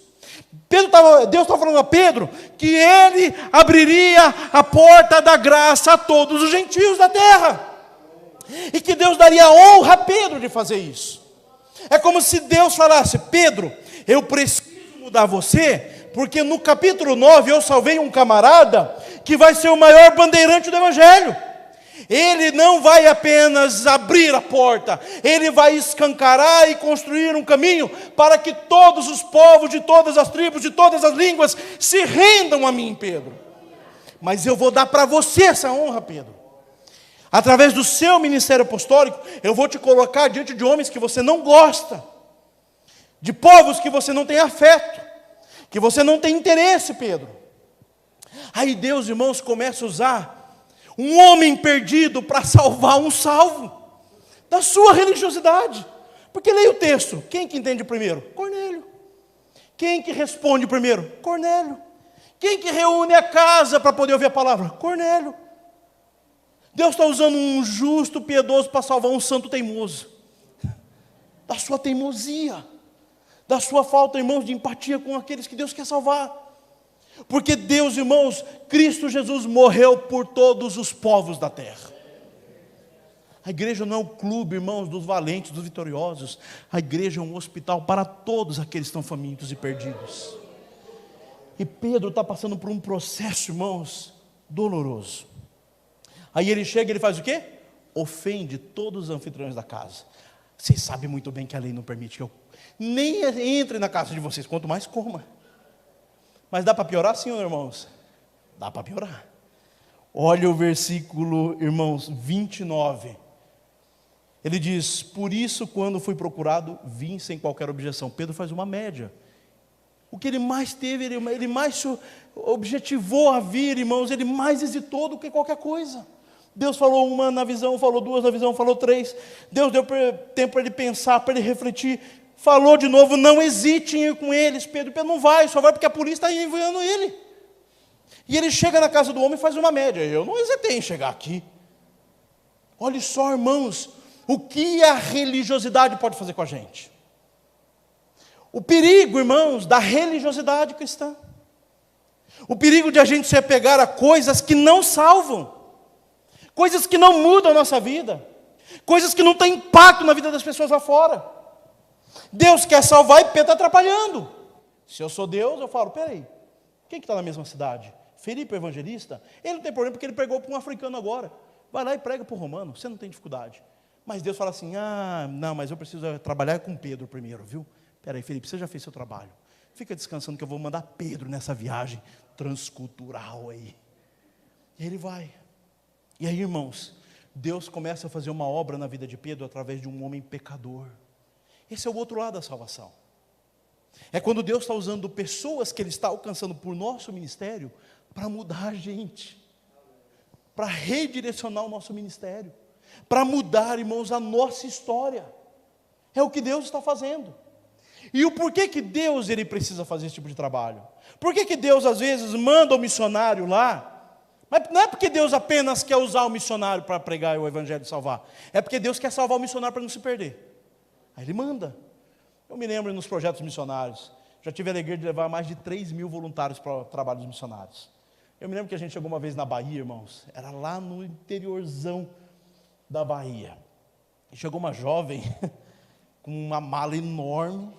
S1: Deus estava falando a Pedro que ele abriria a porta da graça a todos os gentios da terra. E que Deus daria honra a Pedro de fazer isso. É como se Deus falasse, Pedro, eu preciso mudar você, porque no capítulo 9 eu salvei um camarada que vai ser o maior bandeirante do Evangelho. Ele não vai apenas abrir a porta, ele vai escancarar e construir um caminho para que todos os povos, de todas as tribos, de todas as línguas, se rendam a mim, Pedro. Mas eu vou dar para você essa honra, Pedro. Através do seu ministério apostólico, eu vou te colocar diante de homens que você não gosta, de povos que você não tem afeto, que você não tem interesse, Pedro. Aí Deus, irmãos, começa a usar um homem perdido para salvar um salvo da sua religiosidade. Porque leia o texto, quem que entende primeiro? Cornélio. Quem que responde primeiro? Cornélio. Quem que reúne a casa para poder ouvir a palavra? Cornélio. Deus está usando um justo, piedoso para salvar um santo teimoso. Da sua teimosia, da sua falta, irmãos, de empatia com aqueles que Deus quer salvar. Porque Deus, irmãos, Cristo Jesus morreu por todos os povos da terra. A igreja não é um clube, irmãos, dos valentes, dos vitoriosos. A igreja é um hospital para todos aqueles que estão famintos e perdidos. E Pedro está passando por um processo, irmãos, doloroso. Aí ele chega e ele faz o quê? Ofende todos os anfitriões da casa. Vocês sabem muito bem que a lei não permite que eu nem entre na casa de vocês, quanto mais coma. Mas dá para piorar sim, irmãos? Dá para piorar. Olha o versículo, irmãos, 29. Ele diz, por isso quando fui procurado, vim sem qualquer objeção. Pedro faz uma média. O que ele mais teve, ele mais objetivou a vir, irmãos, ele mais hesitou do que qualquer coisa. Deus falou uma na visão, falou duas na visão, falou três. Deus deu tempo para ele pensar, para ele refletir. Falou de novo, não hesite em ir com eles. Pedro não vai, só vai porque a polícia está enviando ele. E ele chega na casa do homem e faz uma média. Eu não hesitei em chegar aqui. Olha só, irmãos, o que a religiosidade pode fazer com a gente. O perigo, irmãos, da religiosidade cristã. O perigo de a gente se apegar a coisas que não salvam. Coisas que não mudam a nossa vida. Coisas que não têm impacto na vida das pessoas lá fora. Deus quer salvar e Pedro está atrapalhando. Se eu sou Deus, eu falo, peraí, quem que está na mesma cidade? Felipe, o evangelista, ele não tem problema porque ele pregou para um africano agora. Vai lá e prega para o romano, você não tem dificuldade. Mas Deus fala assim, não, mas eu preciso trabalhar com Pedro primeiro, viu? Espera aí, Felipe, você já fez seu trabalho. Fica descansando que eu vou mandar Pedro nessa viagem transcultural aí. E ele vai. E aí, irmãos, Deus começa a fazer uma obra na vida de Pedro através de um homem pecador. Esse é o outro lado da salvação. É quando Deus está usando pessoas que Ele está alcançando por nosso ministério para mudar a gente, para redirecionar o nosso ministério, para mudar, irmãos, a nossa história. É o que Deus está fazendo. E o porquê que Deus ele precisa fazer esse tipo de trabalho? Por que Deus às vezes manda o missionário lá? Mas não é porque Deus apenas quer usar o missionário para pregar o evangelho e salvar. É porque Deus quer salvar o missionário para não se perder. Aí Ele manda. Eu me lembro nos projetos missionários, já tive a alegria de levar mais de 3.000 voluntários para o trabalho dos missionários. Eu me lembro que a gente chegou uma vez na Bahia, irmãos, era lá no interiorzão da Bahia. E chegou uma jovem com uma mala enorme.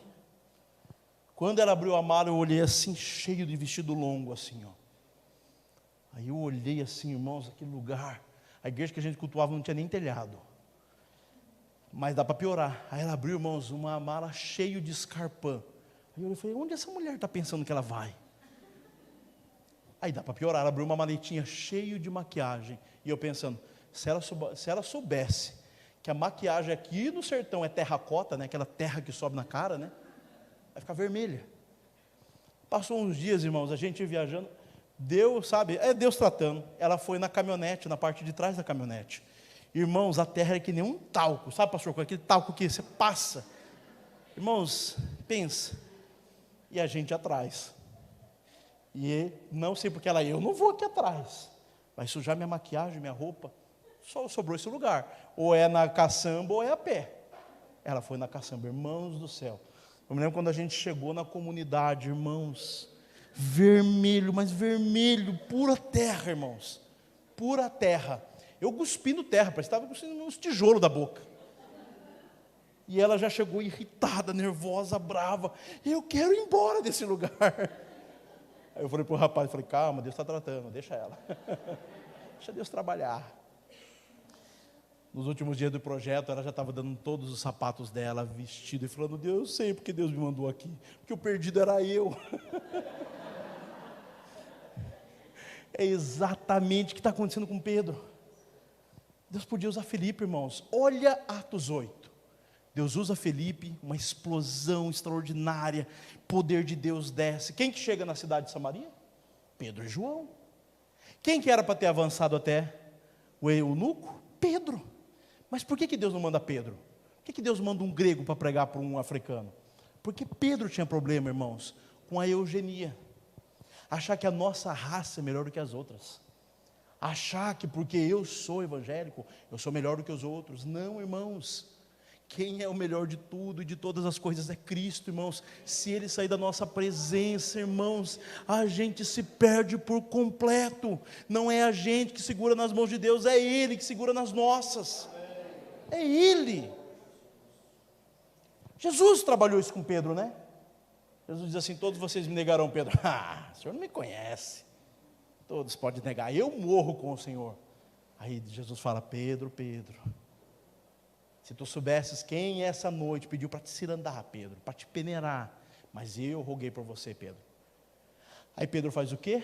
S1: Quando ela abriu a mala, eu olhei assim, cheio de vestido longo, assim, ó. Aí eu olhei assim, irmãos, aquele lugar, a igreja que a gente cultuava não tinha nem telhado. Mas dá para piorar. Aí ela abriu, irmãos, uma mala cheia de escarpã. Aí eu falei, onde essa mulher está pensando que ela vai? Aí dá para piorar, ela abriu uma maletinha cheia de maquiagem. E eu pensando, se ela soubesse que a maquiagem aqui no sertão é terracota, né, aquela terra que sobe na cara, né, vai ficar vermelha. Passou uns dias, irmãos, a gente viajando, Deus, sabe, é Deus tratando. Ela foi na caminhonete, na parte de trás da caminhonete. Irmãos, a terra é que nem um talco, sabe, pastor, com aquele talco que você passa. Irmãos, pensa. E a gente atrás. E não sei porque eu não vou aqui atrás. Vai sujar minha maquiagem, minha roupa. Só sobrou esse lugar. Ou é na caçamba ou é a pé. Ela foi na caçamba, irmãos do céu. Eu me lembro quando a gente chegou na comunidade, irmãos, vermelho, mas vermelho, pura terra, irmãos, pura terra. Eu cuspindo terra, estava cuspindo uns tijolos da boca. E ela já chegou irritada, nervosa, brava. Eu quero ir embora desse lugar. Aí eu falei para o rapaz, calma, Deus está tratando, deixa ela. Deixa Deus trabalhar. Nos últimos dias do projeto, ela já estava dando todos os sapatos dela, vestido, e falando, Deus, eu sei porque Deus me mandou aqui, porque o perdido era eu. É exatamente o que está acontecendo com Pedro. Deus podia usar Felipe, irmãos. Olha Atos 8. Deus usa Felipe, uma explosão extraordinária, poder de Deus desce. Quem que chega na cidade de Samaria? Pedro e João. Quem que era para ter avançado até o eunuco? Pedro. Mas por que Deus não manda Pedro? Por que Deus manda um grego para pregar para um africano? Porque Pedro tinha problema, irmãos, com a eugenia. Achar que a nossa raça é melhor do que as outras. Achar que porque eu sou evangélico, eu sou melhor do que os outros. Não, irmãos. Quem é o melhor de tudo e de todas as coisas é Cristo, irmãos. Se Ele sair da nossa presença, irmãos, a gente se perde por completo. Não é a gente que segura nas mãos de Deus, é Ele que segura nas nossas. É Ele. Jesus trabalhou isso com Pedro, né? Jesus diz assim, todos vocês me negarão, Pedro. O Senhor não me conhece. Todos podem negar, eu morro com o Senhor. Aí Jesus fala, Pedro, se tu soubesses quem essa noite pediu para te cirandar, Pedro, para te peneirar, mas eu roguei por você, Pedro. Aí Pedro faz o quê?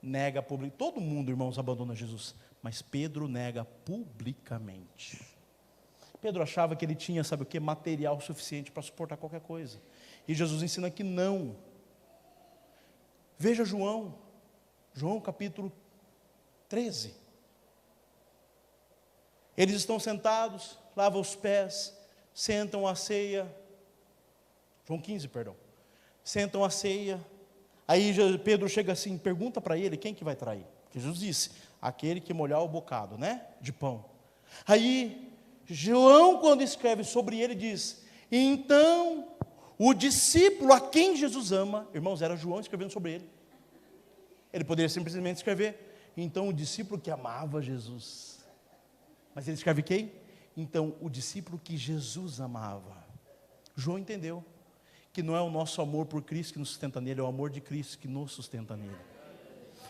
S1: Nega publicamente. Todo mundo, irmãos, abandona Jesus, mas Pedro nega publicamente. Pedro achava que ele tinha, sabe o quê? Material suficiente para suportar qualquer coisa. E Jesus ensina que não. Veja João capítulo 13. Eles estão sentados, lavam os pés, sentam à ceia. João 15, perdão. Sentam à ceia. Aí Pedro chega assim, pergunta para ele quem que vai trair. Porque Jesus disse, aquele que molhar o bocado, né? De pão. Aí João, quando escreve sobre ele, diz, então o discípulo a quem Jesus ama, irmãos, era João escrevendo sobre ele. Ele poderia simplesmente escrever, então o discípulo que amava Jesus. Mas ele escreve quem? Então, o discípulo que Jesus amava. João entendeu que não é o nosso amor por Cristo que nos sustenta nele, é o amor de Cristo que nos sustenta nele.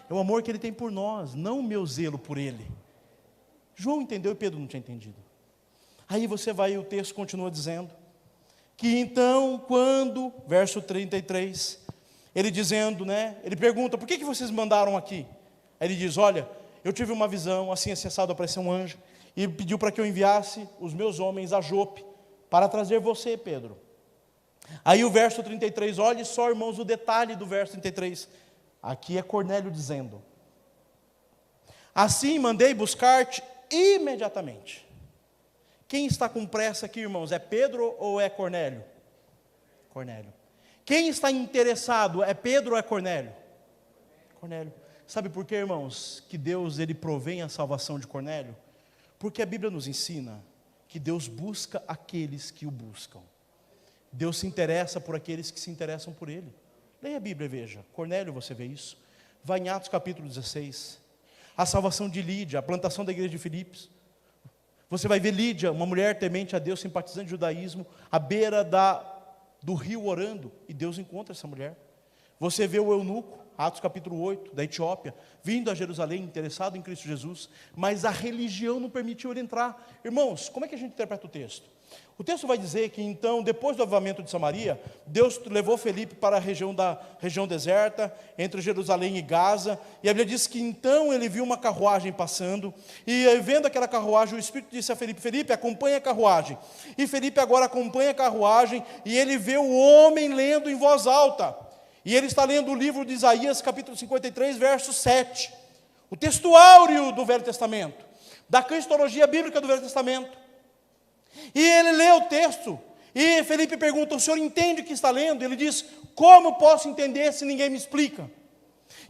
S1: É o amor que ele tem por nós, não o meu zelo por ele. João entendeu e Pedro não tinha entendido. Aí você vai e o texto continua dizendo, que então quando, verso 33, ele dizendo, ele pergunta, por que vocês me mandaram aqui? Aí ele diz, olha, eu tive uma visão, assim acessado, apareceu um anjo, e pediu para que eu enviasse os meus homens a Jope, para trazer você, Pedro. Aí o verso 33, olhe só, irmãos, o detalhe do verso 33. Aqui é Cornélio dizendo, assim mandei buscar-te imediatamente. Quem está com pressa aqui, irmãos, é Pedro ou é Cornélio? Cornélio. Quem está interessado, é Pedro ou é Cornélio? Cornélio. Sabe por quê, irmãos, que Deus ele provém a salvação de Cornélio? Porque a Bíblia nos ensina que Deus busca aqueles que o buscam. Deus se interessa por aqueles que se interessam por Ele. Leia a Bíblia e veja. Cornélio, você vê isso. Vai em Atos capítulo 16. A salvação de Lídia, a plantação da igreja de Filipos. Você vai ver Lídia, uma mulher temente a Deus, simpatizante do judaísmo, à beira do rio orando, e Deus encontra essa mulher. Você vê o eunuco, Atos capítulo 8, da Etiópia, vindo a Jerusalém, interessado em Cristo Jesus, mas a religião não permitiu ele entrar. Irmãos, como é que a gente interpreta o texto? O texto vai dizer que então, depois do avivamento de Samaria, Deus levou Felipe para a região deserta, entre Jerusalém e Gaza, e a Bíblia diz que então ele viu uma carruagem passando, e vendo aquela carruagem, o Espírito disse a Felipe, Felipe, acompanha a carruagem. E Felipe agora acompanha a carruagem, e ele vê o homem lendo em voz alta, e ele está lendo o livro de Isaías, capítulo 53, verso 7, o texto áureo do Velho Testamento, da cristologia bíblica do Velho Testamento. E ele lê o texto, e Felipe pergunta, o senhor entende o que está lendo? Ele diz, como posso entender se ninguém me explica?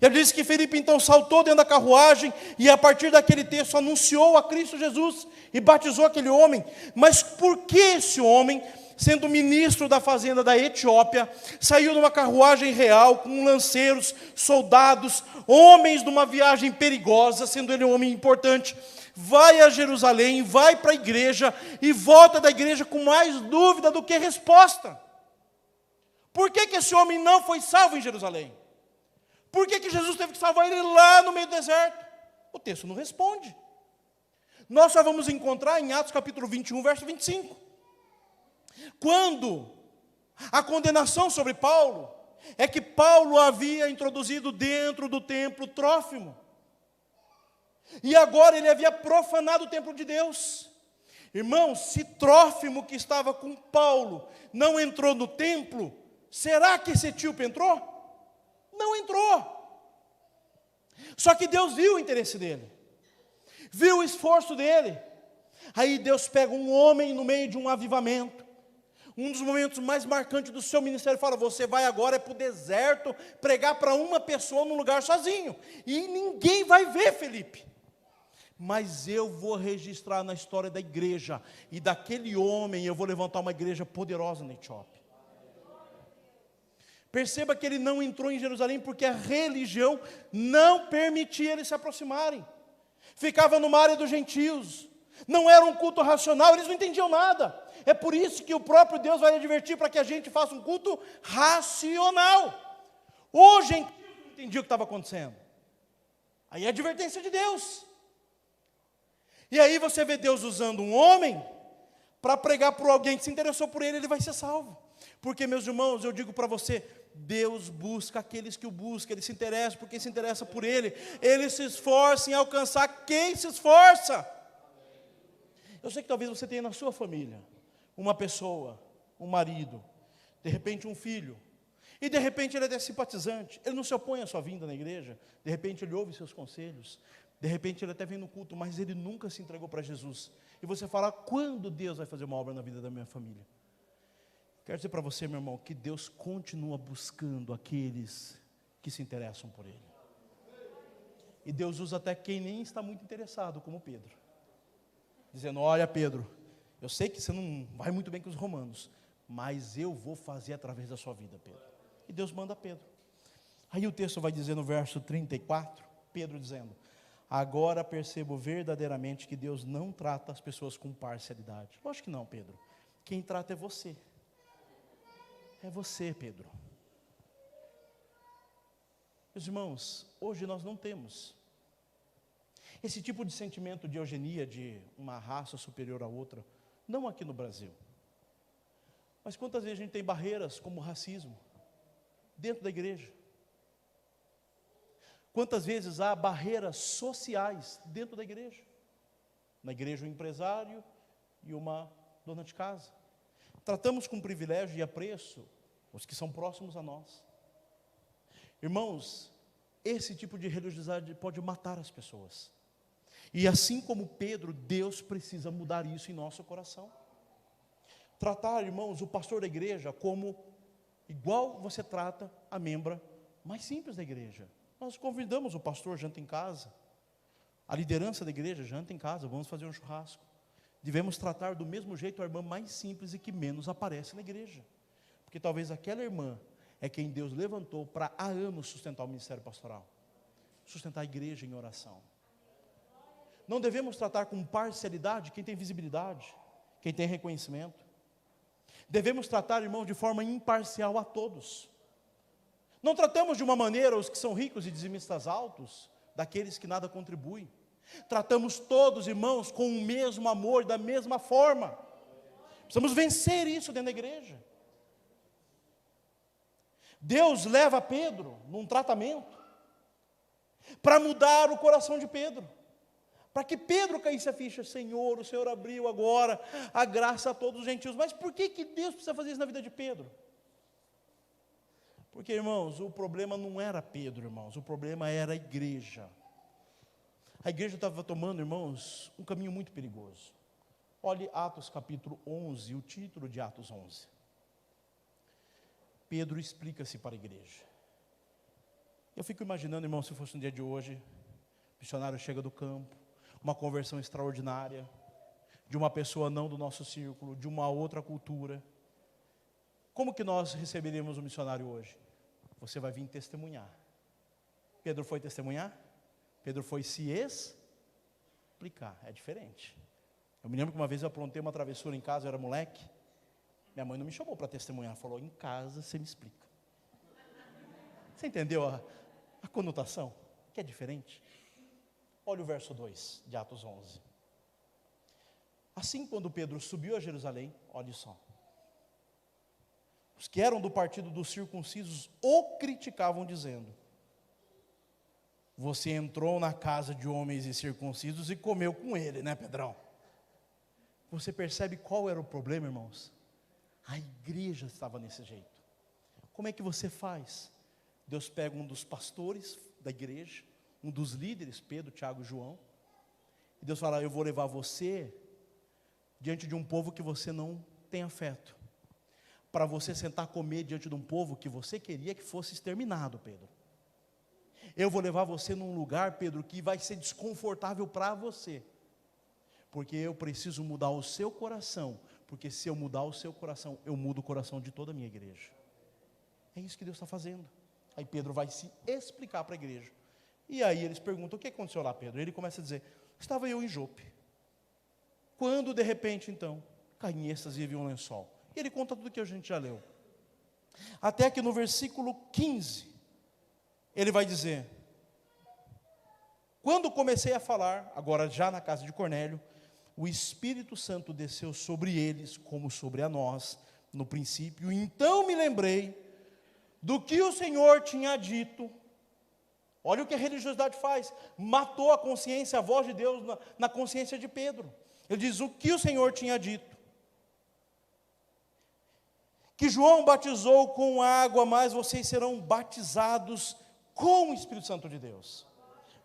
S1: E ele diz que Felipe então saltou dentro da carruagem, e a partir daquele texto anunciou a Cristo Jesus, e batizou aquele homem. Mas por que esse homem, sendo ministro da fazenda da Etiópia, saiu numa carruagem real, com lanceiros, soldados, homens de uma viagem perigosa, sendo ele um homem importante, vai a Jerusalém, vai para a igreja, e volta da igreja com mais dúvida do que resposta? Por que esse homem não foi salvo em Jerusalém? Por que Jesus teve que salvar ele lá no meio do deserto? O texto não responde. Nós só vamos encontrar em Atos capítulo 21, verso 25. Quando a condenação sobre Paulo é que Paulo havia introduzido dentro do templo Trófimo. E agora ele havia profanado o templo de Deus. Irmãos, se Trófimo, que estava com Paulo, não entrou no templo, será que esse etíope entrou? Não entrou. Só que Deus viu o interesse dele, viu o esforço dele. Aí Deus pega um homem no meio de um avivamento, um dos momentos mais marcantes do seu ministério, fala, você vai agora para o deserto, pregar para uma pessoa num lugar sozinho, e ninguém vai ver, Felipe. Mas eu vou registrar na história da igreja, e daquele homem eu vou levantar uma igreja poderosa na Etiópia. Perceba que ele não entrou em Jerusalém porque a religião não permitia eles se aproximarem. Ficava numa área dos gentios, não era um culto racional, eles não entendiam nada. É por isso que o próprio Deus vai advertir para que a gente faça um culto racional. O gentio não entendia o que estava acontecendo. Aí é a advertência de Deus. E aí você vê Deus usando um homem para pregar por alguém que se interessou por ele, ele vai ser salvo. Porque, meus irmãos, eu digo para você, Deus busca aqueles que o buscam, Ele se interessa por quem se interessa por Ele, Ele se esforça em alcançar quem se esforça. Eu sei que talvez você tenha na sua família uma pessoa, um marido, de repente um filho, e de repente ele é até simpatizante, ele não se opõe à sua vinda na igreja, de repente ele ouve seus conselhos, de repente ele até vem no culto, mas ele nunca se entregou para Jesus. E você fala, quando Deus vai fazer uma obra na vida da minha família? Quero dizer para você, meu irmão, que Deus continua buscando aqueles que se interessam por Ele. E Deus usa até quem nem está muito interessado, como Pedro. Dizendo, olha Pedro, eu sei que você não vai muito bem com os romanos, mas eu vou fazer através da sua vida, Pedro. E Deus manda Pedro. Aí o texto vai dizer no verso 34, Pedro dizendo, agora percebo verdadeiramente que Deus não trata as pessoas com parcialidade. Lógico que não, Pedro. Quem trata é você. É você, Pedro. Meus irmãos, hoje nós não temos esse tipo de sentimento de eugenia, de uma raça superior à outra, não aqui no Brasil. Mas quantas vezes a gente tem barreiras como o racismo dentro da igreja? Quantas vezes há barreiras sociais dentro da igreja? Na igreja um empresário e uma dona de casa. Tratamos com privilégio e apreço os que são próximos a nós. Irmãos, esse tipo de religiosidade pode matar as pessoas. E assim como Pedro, Deus precisa mudar isso em nosso coração. Tratar, irmãos, o pastor da igreja como igual você trata a membra mais simples da igreja. Nós convidamos o pastor, janta em casa. A liderança da igreja, janta em casa, vamos fazer um churrasco. Devemos tratar do mesmo jeito a irmã mais simples e que menos aparece na igreja. Porque talvez aquela irmã é quem Deus levantou para há anos sustentar o ministério pastoral. Sustentar a igreja em oração. Não devemos tratar com parcialidade quem tem visibilidade, quem tem reconhecimento. Devemos tratar, irmãos, de forma imparcial a todos. Não tratamos de uma maneira os que são ricos e dizimistas altos, daqueles que nada contribuem. Tratamos todos, irmãos, com o mesmo amor, da mesma forma. Precisamos vencer isso dentro da igreja. Deus leva Pedro num tratamento para mudar o coração de Pedro. Para que Pedro caísse a ficha, Senhor, o Senhor abriu agora a graça a todos os gentios. Mas por que Deus precisa fazer isso na vida de Pedro? Porque, irmãos, o problema não era Pedro, irmãos, o problema era a igreja. A igreja estava tomando, irmãos, um caminho muito perigoso. Olhe Atos capítulo 11, o título de Atos 11. Pedro explica-se para a igreja. Eu fico imaginando, irmão, se fosse um dia de hoje, o missionário chega do campo, uma conversão extraordinária, de uma pessoa não do nosso círculo, de uma outra cultura. Como que nós receberíamos o missionário hoje? Você vai vir testemunhar. Pedro foi testemunhar? Pedro foi se explicar, é diferente. Eu me lembro que uma vez eu aprontei uma travessura em casa, eu era moleque. Minha mãe não me chamou para testemunhar, falou, em casa você me explica. Você entendeu a conotação? Que é diferente. Olha o verso 2 de Atos 11. Assim, quando Pedro subiu a Jerusalém, olha só, os que eram do partido dos circuncisos o criticavam, dizendo, você entrou na casa de homens incircuncisos e comeu com ele, né, Pedrão? Você percebe qual era o problema, irmãos? A igreja estava nesse jeito. Como é que você faz? Deus pega um dos pastores da igreja, um dos líderes, Pedro, Tiago e João, e Deus fala, eu vou levar você diante de um povo que você não tem afeto, para você sentar a comer diante de um povo que você queria que fosse exterminado, Pedro. Eu vou levar você num lugar, Pedro, que vai ser desconfortável para você, porque eu preciso mudar o seu coração, porque se eu mudar o seu coração, eu mudo o coração de toda a minha igreja. É isso que Deus está fazendo. Aí Pedro vai se explicar para a igreja. E aí eles perguntam, o que aconteceu lá, Pedro? Ele começa a dizer, estava eu em Jope, quando de repente então, caí em êxtase e vi um lençol. E ele conta tudo que a gente já leu. Até que no versículo 15, ele vai dizer, quando comecei a falar, agora já na casa de Cornélio, o Espírito Santo desceu sobre eles, como sobre a nós, no princípio, então me lembrei do que o Senhor tinha dito. Olha o que a religiosidade faz, matou a consciência, a voz de Deus na consciência de Pedro. Ele diz, o que o Senhor tinha dito, que João batizou com água, mas vocês serão batizados com o Espírito Santo de Deus.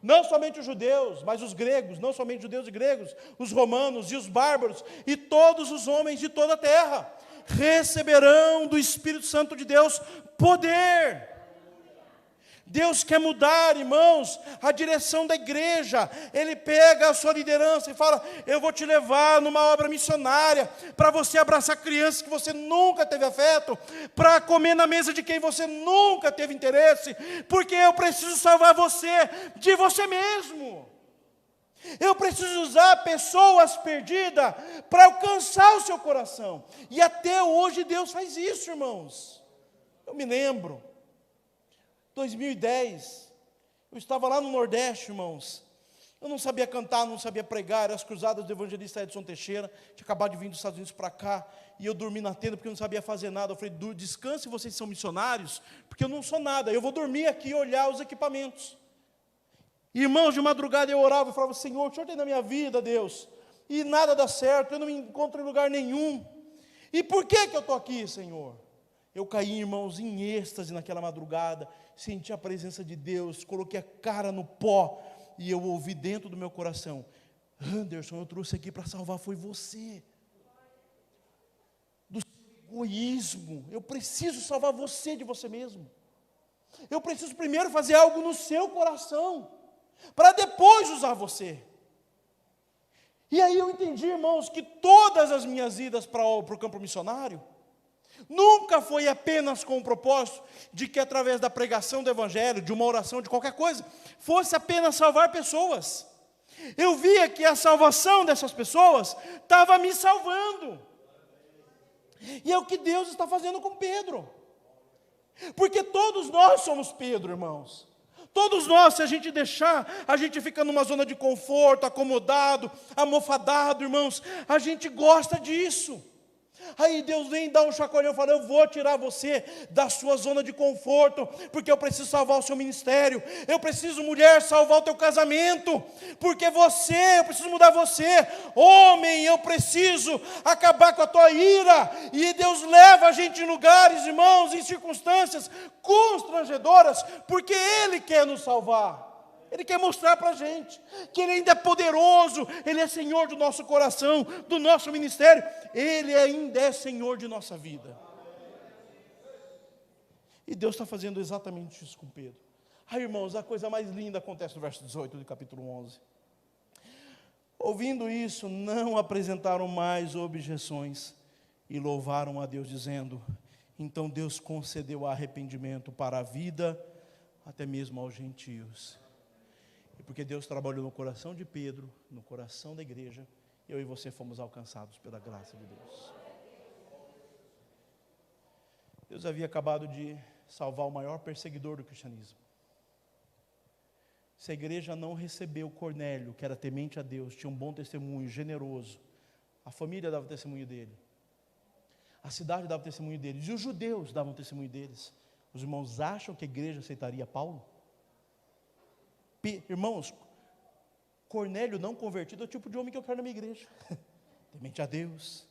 S1: Não somente os judeus, mas os gregos, não somente judeus e gregos, os romanos e os bárbaros, e todos os homens de toda a terra, receberão do Espírito Santo de Deus poder. Deus quer mudar, irmãos, a direção da igreja. Ele pega a sua liderança e fala, eu vou te levar numa obra missionária, para você abraçar crianças que você nunca teve afeto, para comer na mesa de quem você nunca teve interesse, porque eu preciso salvar você de você mesmo. Eu preciso usar pessoas perdidas para alcançar o seu coração. E até hoje Deus faz isso, irmãos. Eu me lembro, 2010, eu estava lá no Nordeste, irmãos. Eu não sabia cantar, não sabia pregar, eram as cruzadas do evangelista Edson Teixeira, tinha acabado de vir dos Estados Unidos para cá, e eu dormi na tenda porque eu não sabia fazer nada. Eu falei, descanse, vocês são missionários, porque eu não sou nada, eu vou dormir aqui e olhar os equipamentos. Irmãos, de madrugada eu orava e falava, Senhor, o Senhor tem na minha vida, Deus, e nada dá certo, eu não me encontro em lugar nenhum. E por que eu estou aqui, Senhor? Eu caí, irmãos, em êxtase naquela madrugada, senti a presença de Deus, coloquei a cara no pó, e eu ouvi dentro do meu coração, Anderson, eu trouxe aqui para salvar, foi você. Do seu egoísmo, eu preciso salvar você de você mesmo. Eu preciso primeiro fazer algo no seu coração, para depois usar você. E aí eu entendi, irmãos, que todas as minhas idas para o campo missionário, nunca foi apenas com o propósito de que através da pregação do evangelho, de uma oração, de qualquer coisa, fosse apenas salvar pessoas. Eu via que a salvação dessas pessoas estava me salvando. E é o que Deus está fazendo com Pedro. Porque todos nós somos Pedro, irmãos. Todos nós, se a gente deixar, a gente fica numa zona de conforto, acomodado, amofadado, irmãos. A gente gosta disso. Aí Deus vem dar um chacoalhão e fala, eu vou tirar você da sua zona de conforto, porque eu preciso salvar o seu ministério, eu preciso, mulher, salvar o teu casamento, porque eu preciso mudar você, homem, eu preciso acabar com a tua ira, e Deus leva a gente em lugares, irmãos, em circunstâncias constrangedoras, porque Ele quer nos salvar. Ele quer mostrar para a gente que Ele ainda é poderoso, Ele é Senhor do nosso coração, do nosso ministério, Ele ainda é Senhor de nossa vida. E Deus está fazendo exatamente isso com Pedro. Aí, irmãos, a coisa mais linda acontece no verso 18 do capítulo 11. Ouvindo isso, não apresentaram mais objeções e louvaram a Deus, dizendo, então Deus concedeu arrependimento para a vida, até mesmo aos gentios. E porque Deus trabalhou no coração de Pedro, no coração da igreja, eu e você fomos alcançados pela graça de Deus. Deus havia acabado de salvar o maior perseguidor do cristianismo. Se a igreja não recebeu Cornélio, que era temente a Deus, tinha um bom testemunho, generoso, a família dava testemunho dele, a cidade dava testemunho deles, e os judeus davam testemunho deles. Os irmãos acham que a igreja aceitaria Paulo? Irmãos, Cornélio não convertido é o tipo de homem que eu quero na minha igreja. Temente a Deus,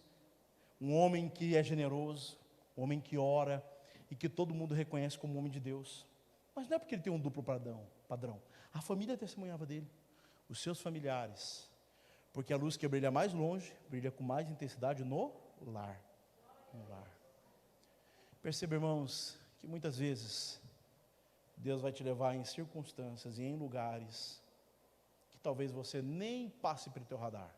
S1: um homem que é generoso, um homem que ora, e que todo mundo reconhece como homem de Deus. Mas não é porque ele tem um duplo padrão. A família testemunhava dele, os seus familiares, porque a luz que brilha mais longe, brilha com mais intensidade no lar. No lar. Perceba, irmãos, que muitas vezes Deus vai te levar em circunstâncias e em lugares que talvez você nem passe pelo teu radar.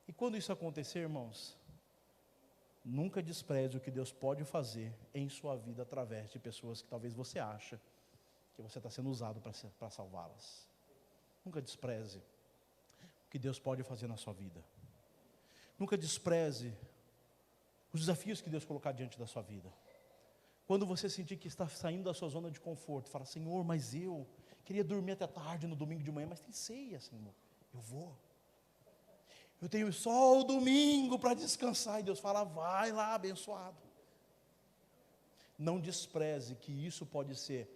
S1: E quando isso acontecer, irmãos, nunca despreze o que Deus pode fazer em sua vida através de pessoas que talvez você acha que você está sendo usado para salvá-las. Nunca despreze o que Deus pode fazer na sua vida. Nunca despreze os desafios que Deus colocar diante da sua vida. Quando você sentir que está saindo da sua zona de conforto, fala, Senhor, mas eu queria dormir até tarde no domingo de manhã, mas tem ceia, Senhor, eu vou. Eu tenho só o domingo para descansar, e Deus fala, vai lá, abençoado. Não despreze que isso pode ser,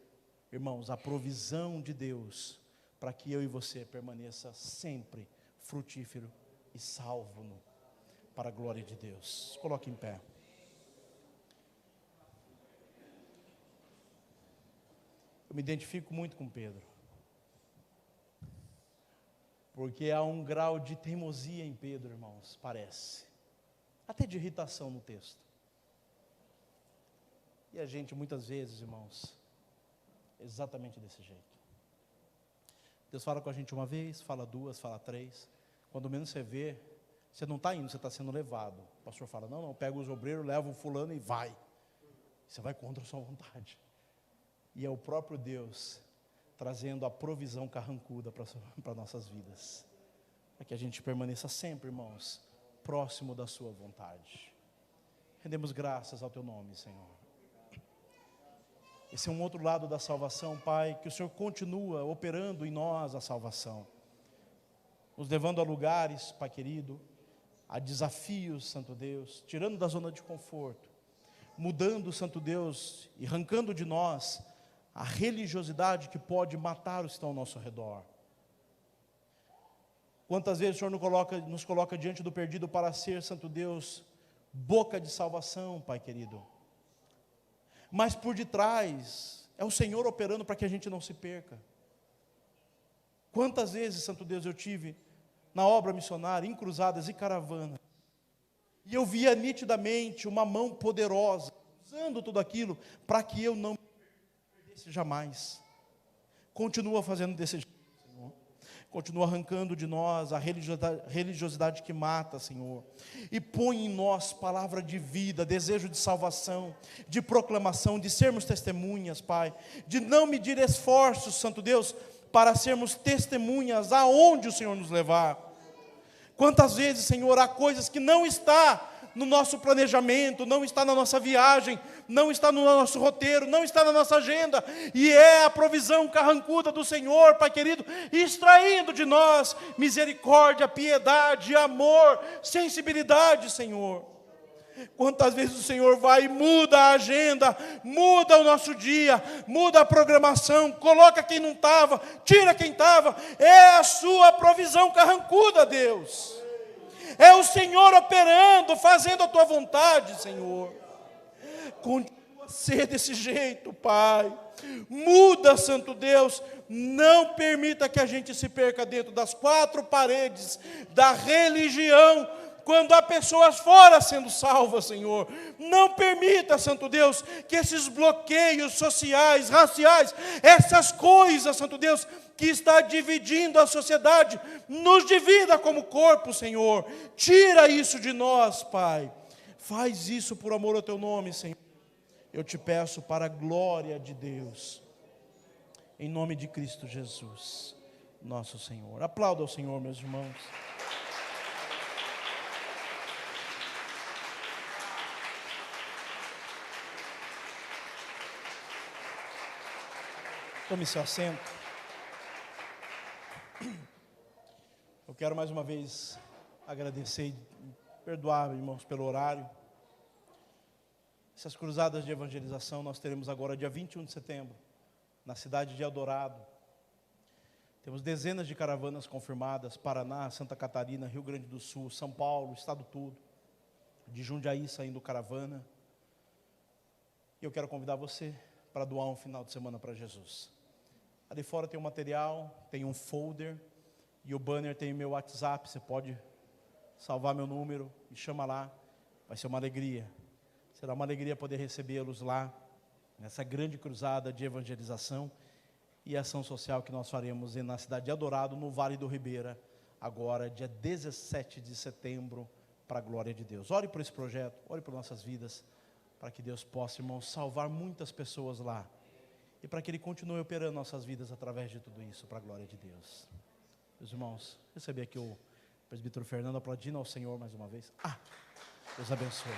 S1: irmãos, a provisão de Deus, para que eu e você permaneça sempre frutífero e salvo para a glória de Deus. Coloque em pé. Eu me identifico muito com Pedro, porque há um grau de teimosia em Pedro, irmãos, parece, até de irritação no texto. E a gente muitas vezes, irmãos, exatamente desse jeito. Deus fala com a gente uma vez, fala duas, fala três, quando menos você vê, você não está indo, você está sendo levado. O pastor fala, não, pega os obreiros, leva o fulano e vai. Você vai contra a sua vontade. E é o próprio Deus trazendo a provisão carrancuda para nossas vidas, para que a gente permaneça sempre, irmãos, próximo da sua vontade. Rendemos graças ao teu nome, Senhor. Esse é um outro lado da salvação, Pai, que o Senhor continua operando em nós a salvação, nos levando a lugares, Pai querido, a desafios, Santo Deus, tirando da zona de conforto, mudando, Santo Deus, e arrancando de nós a religiosidade que pode matar os que estão ao nosso redor. Quantas vezes o Senhor nos coloca diante do perdido para ser, Santo Deus, boca de salvação, Pai querido. Mas por detrás, é o Senhor operando para que a gente não se perca. Quantas vezes, Santo Deus, eu tive na obra missionária, em cruzadas e caravanas, e eu via nitidamente uma mão poderosa, usando tudo aquilo, para que eu não me perdesse jamais. Continua fazendo desse jeito, Senhor. Continua arrancando de nós a religiosidade que mata, Senhor. E põe em nós palavra de vida, desejo de salvação, de proclamação, de sermos testemunhas, Pai. De não medir esforços, Santo Deus, para sermos testemunhas aonde o Senhor nos levar. Quantas vezes, Senhor, há coisas que não está no nosso planejamento, não está na nossa viagem, não está no nosso roteiro, não está na nossa agenda, e é a provisão carrancuda do Senhor, Pai querido, extraindo de nós misericórdia, piedade, amor, sensibilidade, Senhor. Quantas vezes o Senhor vai e muda a agenda, muda o nosso dia, muda a programação, coloca quem não estava, tira quem estava, é a sua provisão carrancuda, Deus. É o Senhor operando, fazendo a tua vontade, Senhor. Continua a ser desse jeito, Pai. Muda, Santo Deus. Não permita que a gente se perca dentro das quatro paredes da religião, quando há pessoas fora sendo salvas, Senhor. Não permita, Santo Deus, que esses bloqueios sociais, raciais, essas coisas, Santo Deus, que está dividindo a sociedade, nos divida como corpo, Senhor. Tira isso de nós, Pai. Faz isso por amor ao Teu nome, Senhor. Eu te peço para a glória de Deus. Em nome de Cristo Jesus, nosso Senhor. Aplauda ao Senhor, meus irmãos. Tome seu assento. Eu quero mais uma vez agradecer e perdoar, irmãos, pelo horário. Essas cruzadas de evangelização nós teremos agora dia 21 de setembro, na cidade de Eldorado. Temos dezenas de caravanas confirmadas, Paraná, Santa Catarina, Rio Grande do Sul, São Paulo, estado todo, de Jundiaí saindo caravana. E eu quero convidar você para doar um final de semana para Jesus. Ali fora tem um material, tem um folder, e o banner tem o meu WhatsApp, você pode salvar meu número, me chama lá, vai ser uma alegria. Será uma alegria poder recebê-los lá, nessa grande cruzada de evangelização e ação social que nós faremos na cidade de Eldorado, no Vale do Ribeira, agora dia 17 de setembro, para a glória de Deus. Ore por esse projeto, ore por nossas vidas, para que Deus possa, irmãos, salvar muitas pessoas lá, e para que Ele continue operando nossas vidas através de tudo isso, para a glória de Deus. Meus irmãos, receber aqui o presbítero Fernando, aplaudindo ao Senhor mais uma vez. Deus abençoe.